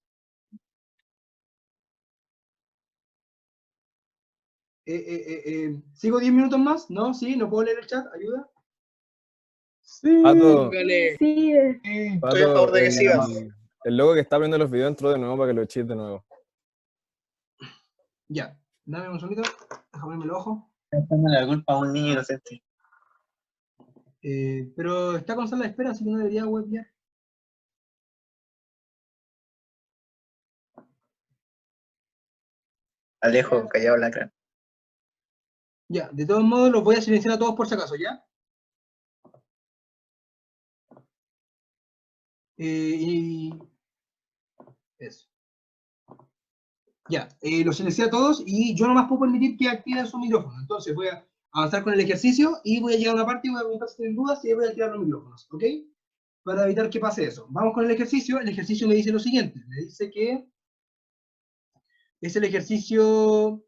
¿Sigo 10 minutos más? ¿No? ¿Sí? ¿No puedo leer el chat? ¿Ayuda? Sí. Pato, Sí, Pato, Estoy a favor de que sigas. El logo que está abriendo los videos entró de nuevo para que lo eches de nuevo. Ya, dame un segundito, déjame ponerme el ojo. Dándole la culpa a un niño inocente. Pero está con sala de espera, así que no debería webviar. Alejo, callado lacra. Ya, de todos modos los voy a silenciar a todos por si acaso, ¿ya? Y eso. Ya, los silencié a todos y yo nomás puedo permitir que activen su micrófono. Entonces voy a avanzar con el ejercicio y voy a llegar a una parte y voy a preguntar si tienen dudas y voy a activar los micrófonos, ¿ok? Para evitar que pase eso. Vamos con el ejercicio. El ejercicio me dice lo siguiente. Me dice que es el ejercicio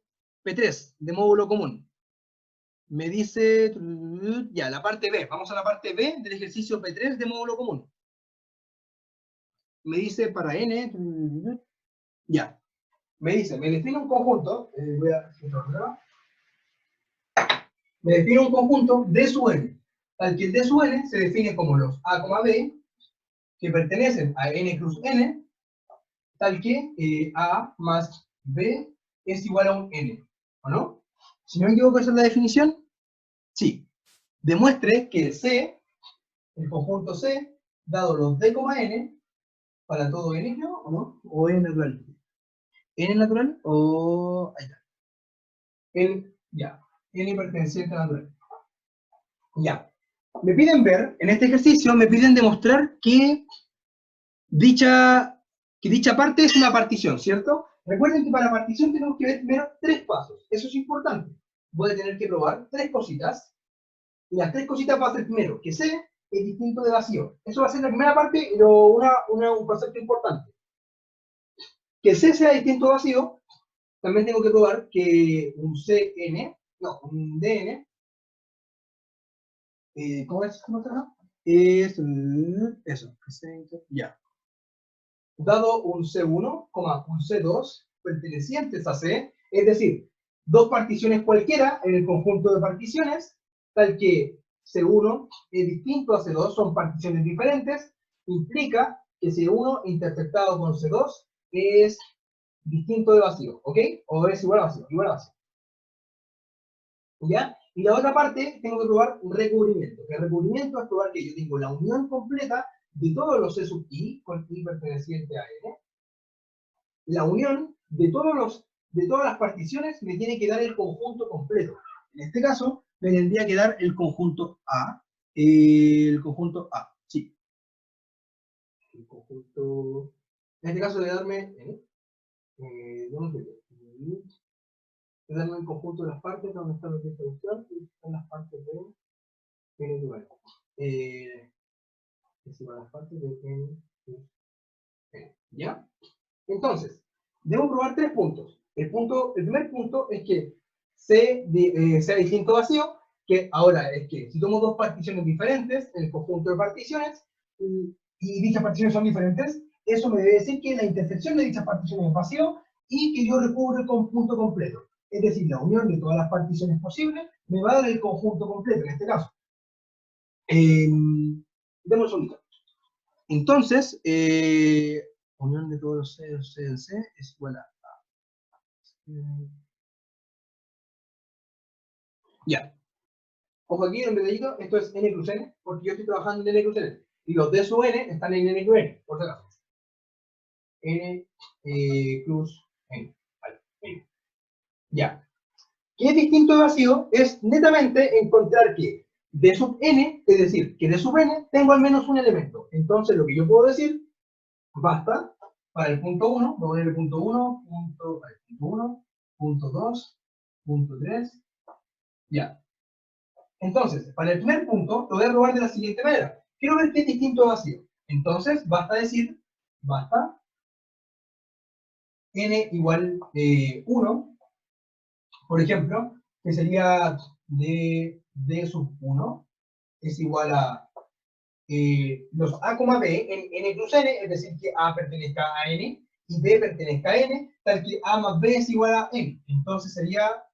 P3 de módulo común. Me dice, ya, la parte B. Vamos a la parte B del ejercicio P3 de módulo común. Me dice para N, ya. Me dice, me define un conjunto, me define un conjunto D sub N, tal que el D sub N se define como los A, B, que pertenecen a N plus N, tal que A más B es igual a un N, ¿o no? Si no me equivoco, esa es la definición. Sí. Demuestre que C, el conjunto C, dado los D, N, para todo N, ¿o no? O N natural. N natural o... ahí está. Ya. N perteneciente a natural. Ya. Me piden ver, en este ejercicio, me piden demostrar que dicha parte es una partición, ¿cierto? Recuerden que para la partición tenemos que ver 3 pasos. Eso es importante. Voy a tener que probar 3 cositas. Y las 3 cositas va a ser primero que C es distinto de vacío. Eso va a ser la primera parte, pero un concepto importante. Que C sea distinto de vacío, también tengo que probar que un DN, ¿cómo es? ¿Cómo está? Es eso, ya. Dado un C1, un C2, pertenecientes a C, es decir, 2 particiones cualquiera en el conjunto de particiones, tal que C1 es distinto a C2, son particiones diferentes, implica que C1 intersectado con C2 es distinto de vacío, ¿ok? O es igual a vacío, ¿ya? Y la otra parte, tengo que probar un recubrimiento. El recubrimiento es probar que yo tengo la unión completa de todos los C sub I, con I perteneciente a N. La unión de todas las particiones me tiene que dar el conjunto completo. En este caso, me tendría que dar el conjunto A. Sí. El conjunto... En este caso, debe darme... Debe darme el conjunto de las partes, donde está la distribución, y están las partes de N igual. Es igual a las partes de N. ¿Ya? Entonces, debo probar 3 puntos. El primer punto es que C sea distinto vacío, que ahora es que si tomo 2 particiones diferentes en el conjunto de particiones, y dichas particiones son diferentes, eso me debe decir que la intersección de dichas particiones es vacío y que yo recubro el conjunto completo. Es decir, la unión de todas las particiones posibles me va a dar el conjunto completo en este caso. Demos un segundito. Entonces, unión de todos los C en C es igual a... Ya. Ojo aquí en el detallito, esto es N plus N, porque yo estoy trabajando en N plus N. Y los D sub N están en N plus N, por si acaso. N plus N. Vale. N. Ya. ¿Qué es distinto de vacío? Es netamente encontrar que D sub N, es decir, que D sub N tengo al menos un elemento. Entonces lo que yo puedo decir, basta, para el punto 1, voy a poner el punto 1, punto 2, punto 3, ya. Entonces, para el primer punto, lo voy a probar de la siguiente manera. Quiero ver qué es distinto de vacío. Entonces, basta decir, n igual 1, por ejemplo, que sería D sub 1, es igual a los A, B en N plus N, es decir, que A pertenezca a N y B pertenezca a N, tal que A más B es igual a N. Entonces sería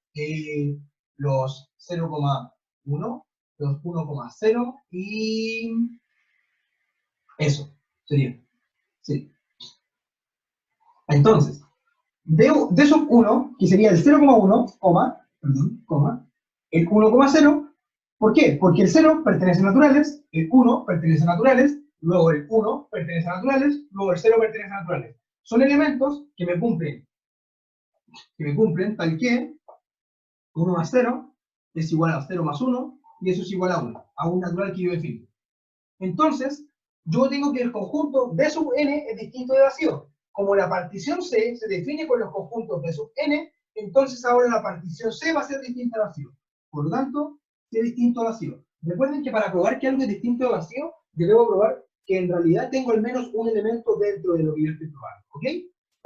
los 0,1, los 1,0 y eso sería. Sí. Entonces, D sub 1, que sería el 0,1, coma, el 1,0. ¿Por qué? Porque el 0 pertenece a naturales, el 1 pertenece a naturales, luego el 1 pertenece a naturales, luego el 0 pertenece a naturales. Son elementos que me cumplen tal que 1 más 0 es igual a 0 más 1, y eso es igual a un natural que yo defino. Entonces, yo tengo que el conjunto D sub n es distinto de vacío. Como la partición C se define con los conjuntos D sub n, entonces ahora la partición C va a ser distinta a vacío. Por lo tanto, C es distinto a vacío. Recuerden que para probar que algo es distinto a vacío, yo debo probar que en realidad tengo al menos un elemento dentro de lo que yo estoy probando. ¿Ok?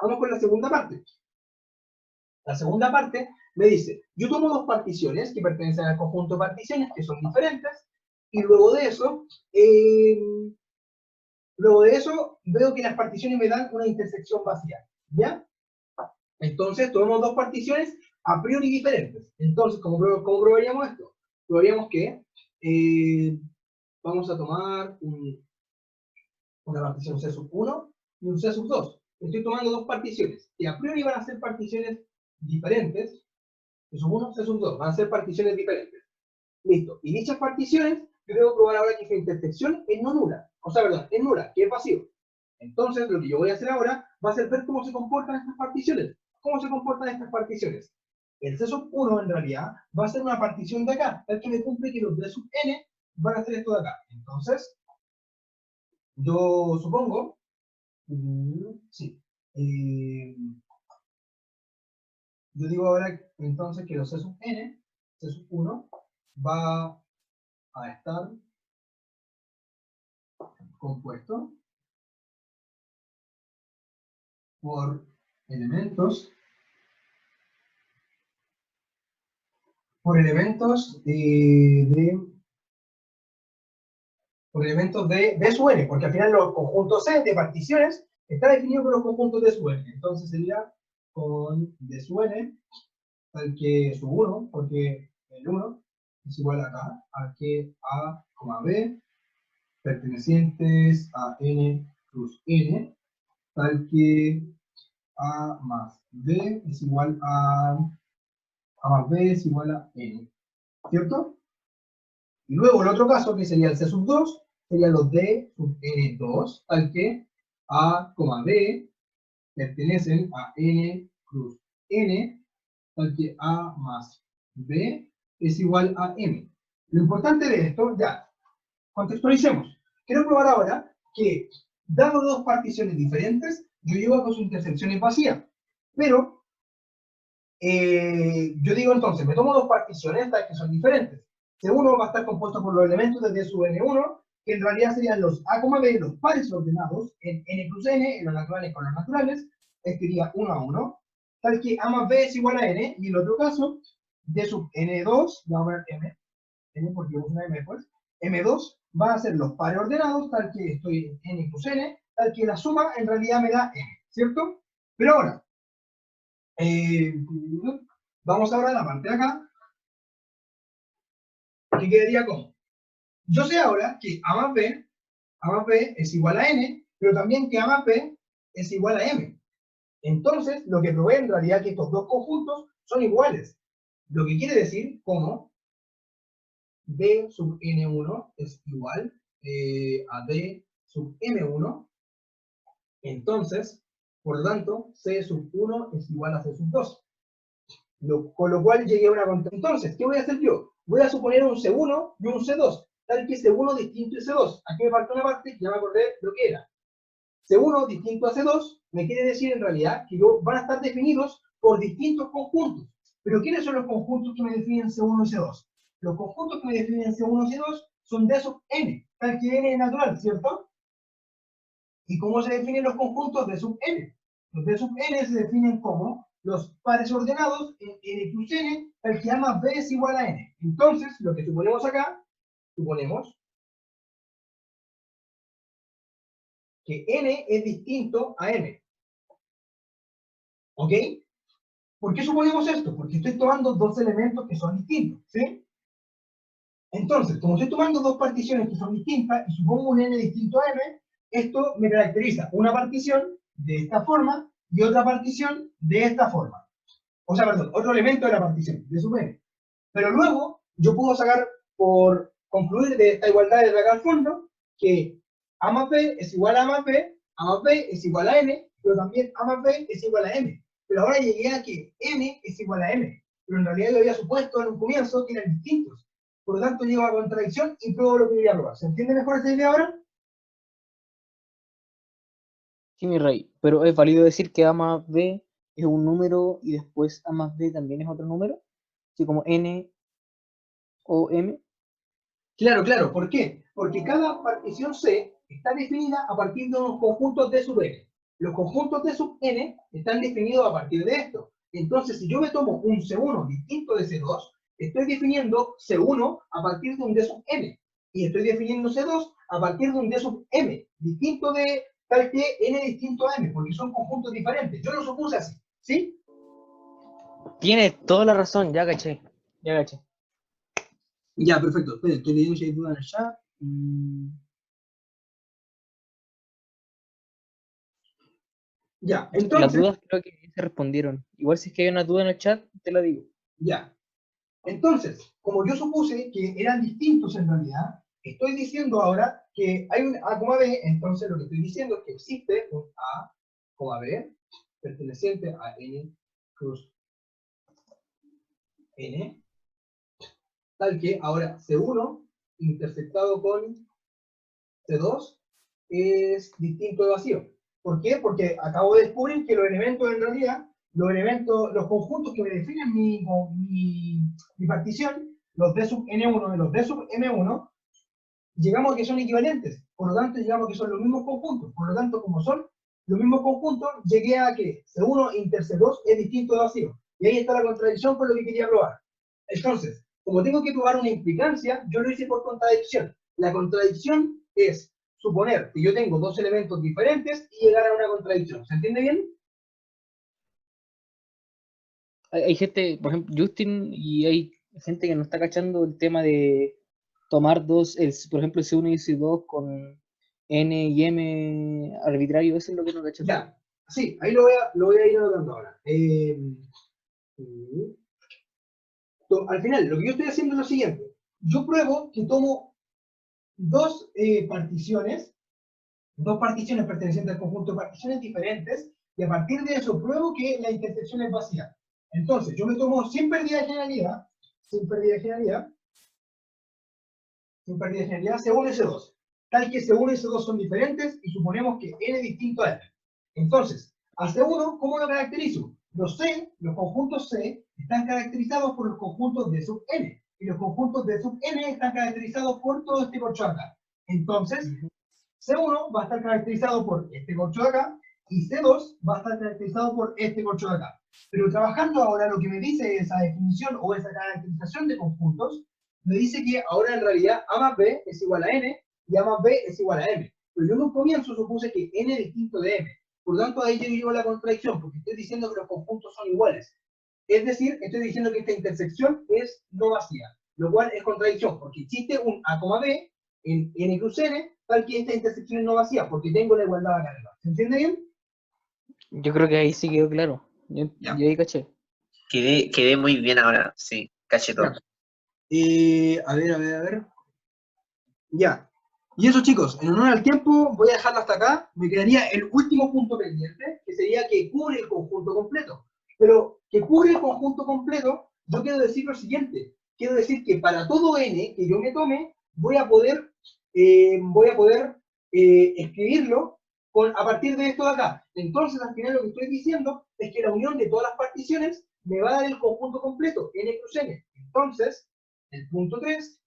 Vamos con la segunda parte. La segunda parte me dice, yo tomo dos particiones que pertenecen al conjunto de particiones que son diferentes, y luego de eso veo que las particiones me dan una intersección vacía, ¿ya? Entonces tomamos dos particiones a priori diferentes. Entonces, ¿cómo probaríamos esto? Probaríamos que vamos a tomar una partición C sub 1 y un C sub 2. Estoy tomando dos particiones que a priori van a ser particiones diferentes. C sub 1, C sub 2, van a ser particiones diferentes. Listo. Y dichas particiones, yo debo probar ahora que su intersección es no nula. O sea, perdón, es nula, que es vacío. Entonces, lo que yo voy a hacer ahora va a ser ver cómo se comportan estas particiones. ¿Cómo se comportan estas particiones? El C sub 1 en realidad va a ser una partición de acá, tal que me cumple que los D sub n van a ser esto de acá. Entonces, yo supongo, sí, yo digo ahora entonces que los C sub n, C sub 1, va a estar compuesto por elementos de D sub n, porque al final los conjuntos C de particiones está definido por los conjuntos D sub n. Entonces sería con D sub n, tal que sub 1, porque el 1 es igual acá, a que A, B, pertenecientes a n plus n, tal que A más B es igual a más B es igual a n, ¿cierto? Y luego el otro caso, que sería el C sub 2, serían los D sub n2, tal que A, B pertenecen a n plus n, tal que A más B es igual a m. Lo importante de esto, ya, contextualicemos. Quiero probar ahora que, dado dos particiones diferentes, yo llego a dos intersecciones vacías. Pero, yo digo entonces, me tomo dos particiones tal que son diferentes. C1 va a estar compuesto por los elementos de D sub n1, que en realidad serían los A, B, los pares ordenados, en n plus n, en los naturales con los naturales, sería 1 a 1, tal que A más B es igual a n, y el otro caso, D sub n2, vamos a ver m porque es una m después, m2 va a ser los pares ordenados, tal que estoy en n plus n, tal que la suma en realidad me da m, ¿cierto? Pero ahora, vamos ahora a la parte de acá, que quedaría como, yo sé ahora que A más B es igual a n, pero también que A más B es igual a m. Entonces, lo que probé en realidad es que estos dos conjuntos son iguales. Lo que quiere decir como D sub n1 es igual a D sub m1. Entonces, por lo tanto, C sub 1 es igual a C sub 2. Con lo cual llegué a una constante. Entonces, ¿qué voy a hacer yo? Voy a suponer un C1 y un C2, tal que C1 distinto de C2. Aquí me falta una parte, ya me acordé lo que era. C1 distinto a C2 me quiere decir en realidad que van a estar definidos por distintos conjuntos. Pero ¿quiénes son los conjuntos que me definen C1 y C2? Los conjuntos que me definen C1 y C2 son D sub n, tal que n es natural, ¿cierto? ¿Y cómo se definen los conjuntos D sub n? Los D sub n se definen como los pares ordenados en n plus n, tal que A más B es igual a n. Entonces, lo que suponemos acá, suponemos que n es distinto a m. ¿Ok? ¿Por qué suponemos esto? Porque estoy tomando dos elementos que son distintos, ¿sí? Entonces, como estoy tomando dos particiones que son distintas, y supongo un n distinto a m, esto me caracteriza una partición de esta forma y otra partición de esta forma. O sea, perdón, otro elemento de la partición, de sub n. Pero luego yo puedo sacar, por concluir de esta igualdad de acá al fondo, que A más B es igual a A más B, A más B es igual a N, pero también A más B es igual a M. Pero ahora llegué a que N es igual a M. Pero en realidad yo había supuesto en un comienzo que eran distintos. Por lo tanto, llego a contradicción y pruebo lo que quería probar. ¿Se entiende mejor esta idea ahora? Sí, mi rey, pero es válido decir que A más B es un número y después A más B también es otro número, así como N o M. Claro, claro. ¿Por qué? Porque cada partición C está definida a partir de unos conjuntos de sub n. Los conjuntos de sub n están definidos a partir de esto. Entonces, si yo me tomo un C1 distinto de C2, estoy definiendo C1 a partir de un D sub n. Y estoy definiendo C2 a partir de un D sub m, distinto de tal que n distinto a m, porque son conjuntos diferentes. Yo lo supuse así, ¿sí? Tienes toda la razón, ya caché. Ya caché. Ya, perfecto. Espera, estoy leyendo si hay dudas en el chat. Ya, Las entonces... dudas creo que se respondieron. Igual si es que hay una duda en el chat, te la digo. Ya. Entonces, como yo supuse que eran distintos en realidad, estoy diciendo ahora que hay un A, B, entonces lo que estoy diciendo es que existe un A, B, perteneciente a N cruz N, tal que ahora C1 intersectado con C2 es distinto de vacío. ¿Por qué? Porque acabo de descubrir que los elementos en realidad, los conjuntos que me definen mi partición, los D sub N1 y los D sub M1, llegamos a que son equivalentes. Por lo tanto, llegamos a que son los mismos conjuntos. Por lo tanto, como son los mismos conjuntos, llegué a que C1 inter C2 es distinto de vacío. Y ahí está la contradicción con lo que quería probar. Entonces, como tengo que probar una implicancia, yo lo hice por contradicción. La contradicción es suponer que yo tengo dos elementos diferentes y llegar a una contradicción. ¿Se entiende bien? Hay gente, por ejemplo, Justin, y hay gente que no está cachando el tema de tomar dos, por ejemplo, el C1 y C2 con N y M arbitrario. Eso es lo que no cachan. Ya, sí, ahí lo voy a ir anotando ahora. Al final, lo que yo estoy haciendo es lo siguiente. Yo pruebo que tomo dos particiones pertenecientes al conjunto de particiones diferentes, y a partir de eso pruebo que la intersección es vacía. Entonces, yo me tomo sin pérdida de generalidad, C1 y C2. Tal que C1 y C2 son diferentes y suponemos que N es distinto a N. Entonces, a C1, ¿cómo lo caracterizo? Los conjuntos C, están caracterizados por los conjuntos de sub N. Y los conjuntos de sub N están caracterizados por todo este corcho de acá. Entonces, C1 va a estar caracterizado por este corcho de acá, y C2 va a estar caracterizado por este corcho de acá. Pero trabajando ahora, lo que me dice esa definición o esa caracterización de conjuntos, me dice que ahora en realidad A más B es igual a N y A más B es igual a M. Pero yo en un comienzo supuse que N es distinto de M. Por lo tanto, ahí llego a la contradicción, porque estoy diciendo que los conjuntos son iguales. Es decir, estoy diciendo que esta intersección es no vacía, lo cual es contradicción, porque existe un A, B en N cruz N, tal que esta intersección es no vacía, porque tengo la igualdad acá arriba. ¿Se entiende bien? Yo creo que ahí sí quedó claro. Yo ahí caché. Quedé muy bien ahora, sí, caché todo. A ver. Ya. Y eso, chicos, en honor al tiempo, voy a dejarlo hasta acá. Me quedaría el último punto pendiente, que sería que cubre el conjunto completo. Pero que cubre el conjunto completo, yo quiero decir lo siguiente. Quiero decir que para todo n que yo me tome, voy a poder escribirlo a partir de esto de acá. Entonces, al final lo que estoy diciendo es que la unión de todas las particiones me va a dar el conjunto completo, n cruz n. Entonces, el punto 3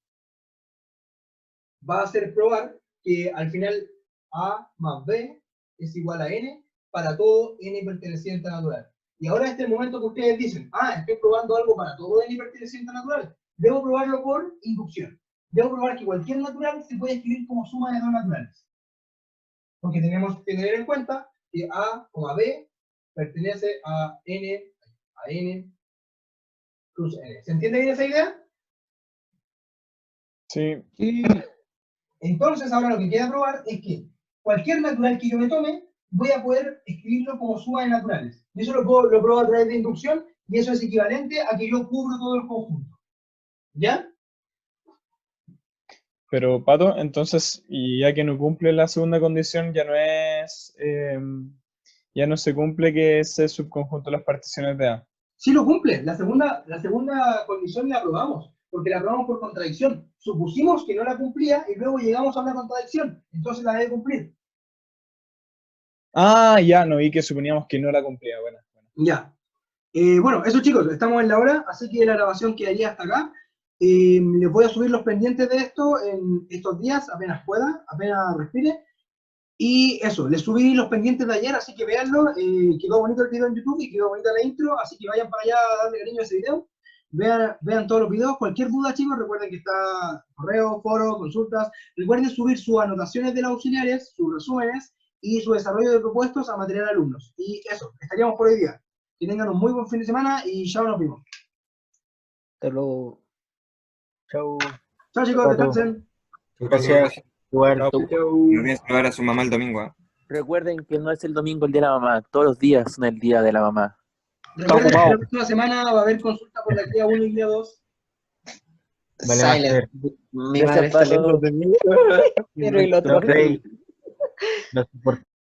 va a ser probar que al final A más B es igual a N para todo N perteneciente a natural. Y ahora este es el momento que ustedes dicen, estoy probando algo para todo N perteneciente a natural. Debo probarlo por inducción. Debo probar que cualquier natural se puede escribir como suma de dos naturales. Porque tenemos que tener en cuenta que A, B pertenece a N cruz N. ¿Se entiende bien esa idea? Sí. Entonces ahora lo que queda probar es que cualquier natural que yo me tome voy a poder escribirlo como suma de naturales. Y eso lo pruebo a través de inducción, y eso es equivalente a que yo cubro todo el conjunto. ¿Ya? Pero, Pato, entonces, y ya que no cumple la segunda condición, ya no es, ya no se cumple que ese subconjunto de las particiones de A. Sí lo cumple. La segunda condición la aprobamos, porque la aprobamos por contradicción. Supusimos que no la cumplía y luego llegamos a una contradicción. Entonces la debe cumplir. Ah, ya, no vi que suponíamos que no la cumplía. Bueno. Ya. Bueno, eso chicos, estamos en la hora, así que la grabación quedaría hasta acá. Les voy a subir los pendientes de esto en estos días, apenas pueda, apenas respire. Y eso, les subí los pendientes de ayer, así que véanlo. Quedó bonito el video en YouTube y quedó bonita la intro, así que vayan para allá a darle cariño a ese video. Vean todos los videos. Cualquier duda, chicos, recuerden que está correo, foro, consultas. Recuerden subir sus anotaciones de los auxiliares, sus resúmenes y su desarrollo de propuestos a material alumnos. Y eso, estaríamos por hoy día. Que tengan un muy buen fin de semana y ya nos vimos. Hasta luego. Chau. Chao chicos, descansen. Gracias. Eduardo. No olviden saludar a su mamá el domingo. ¿Eh? Recuerden que no es el domingo el día de la mamá, todos los días son el día de la mamá. Recuerden que la próxima semana va a haber consulta por la guía 1 y guía 2. Vale, Silent. Mi madre está lejos de mí. Pero el otro. No soporto.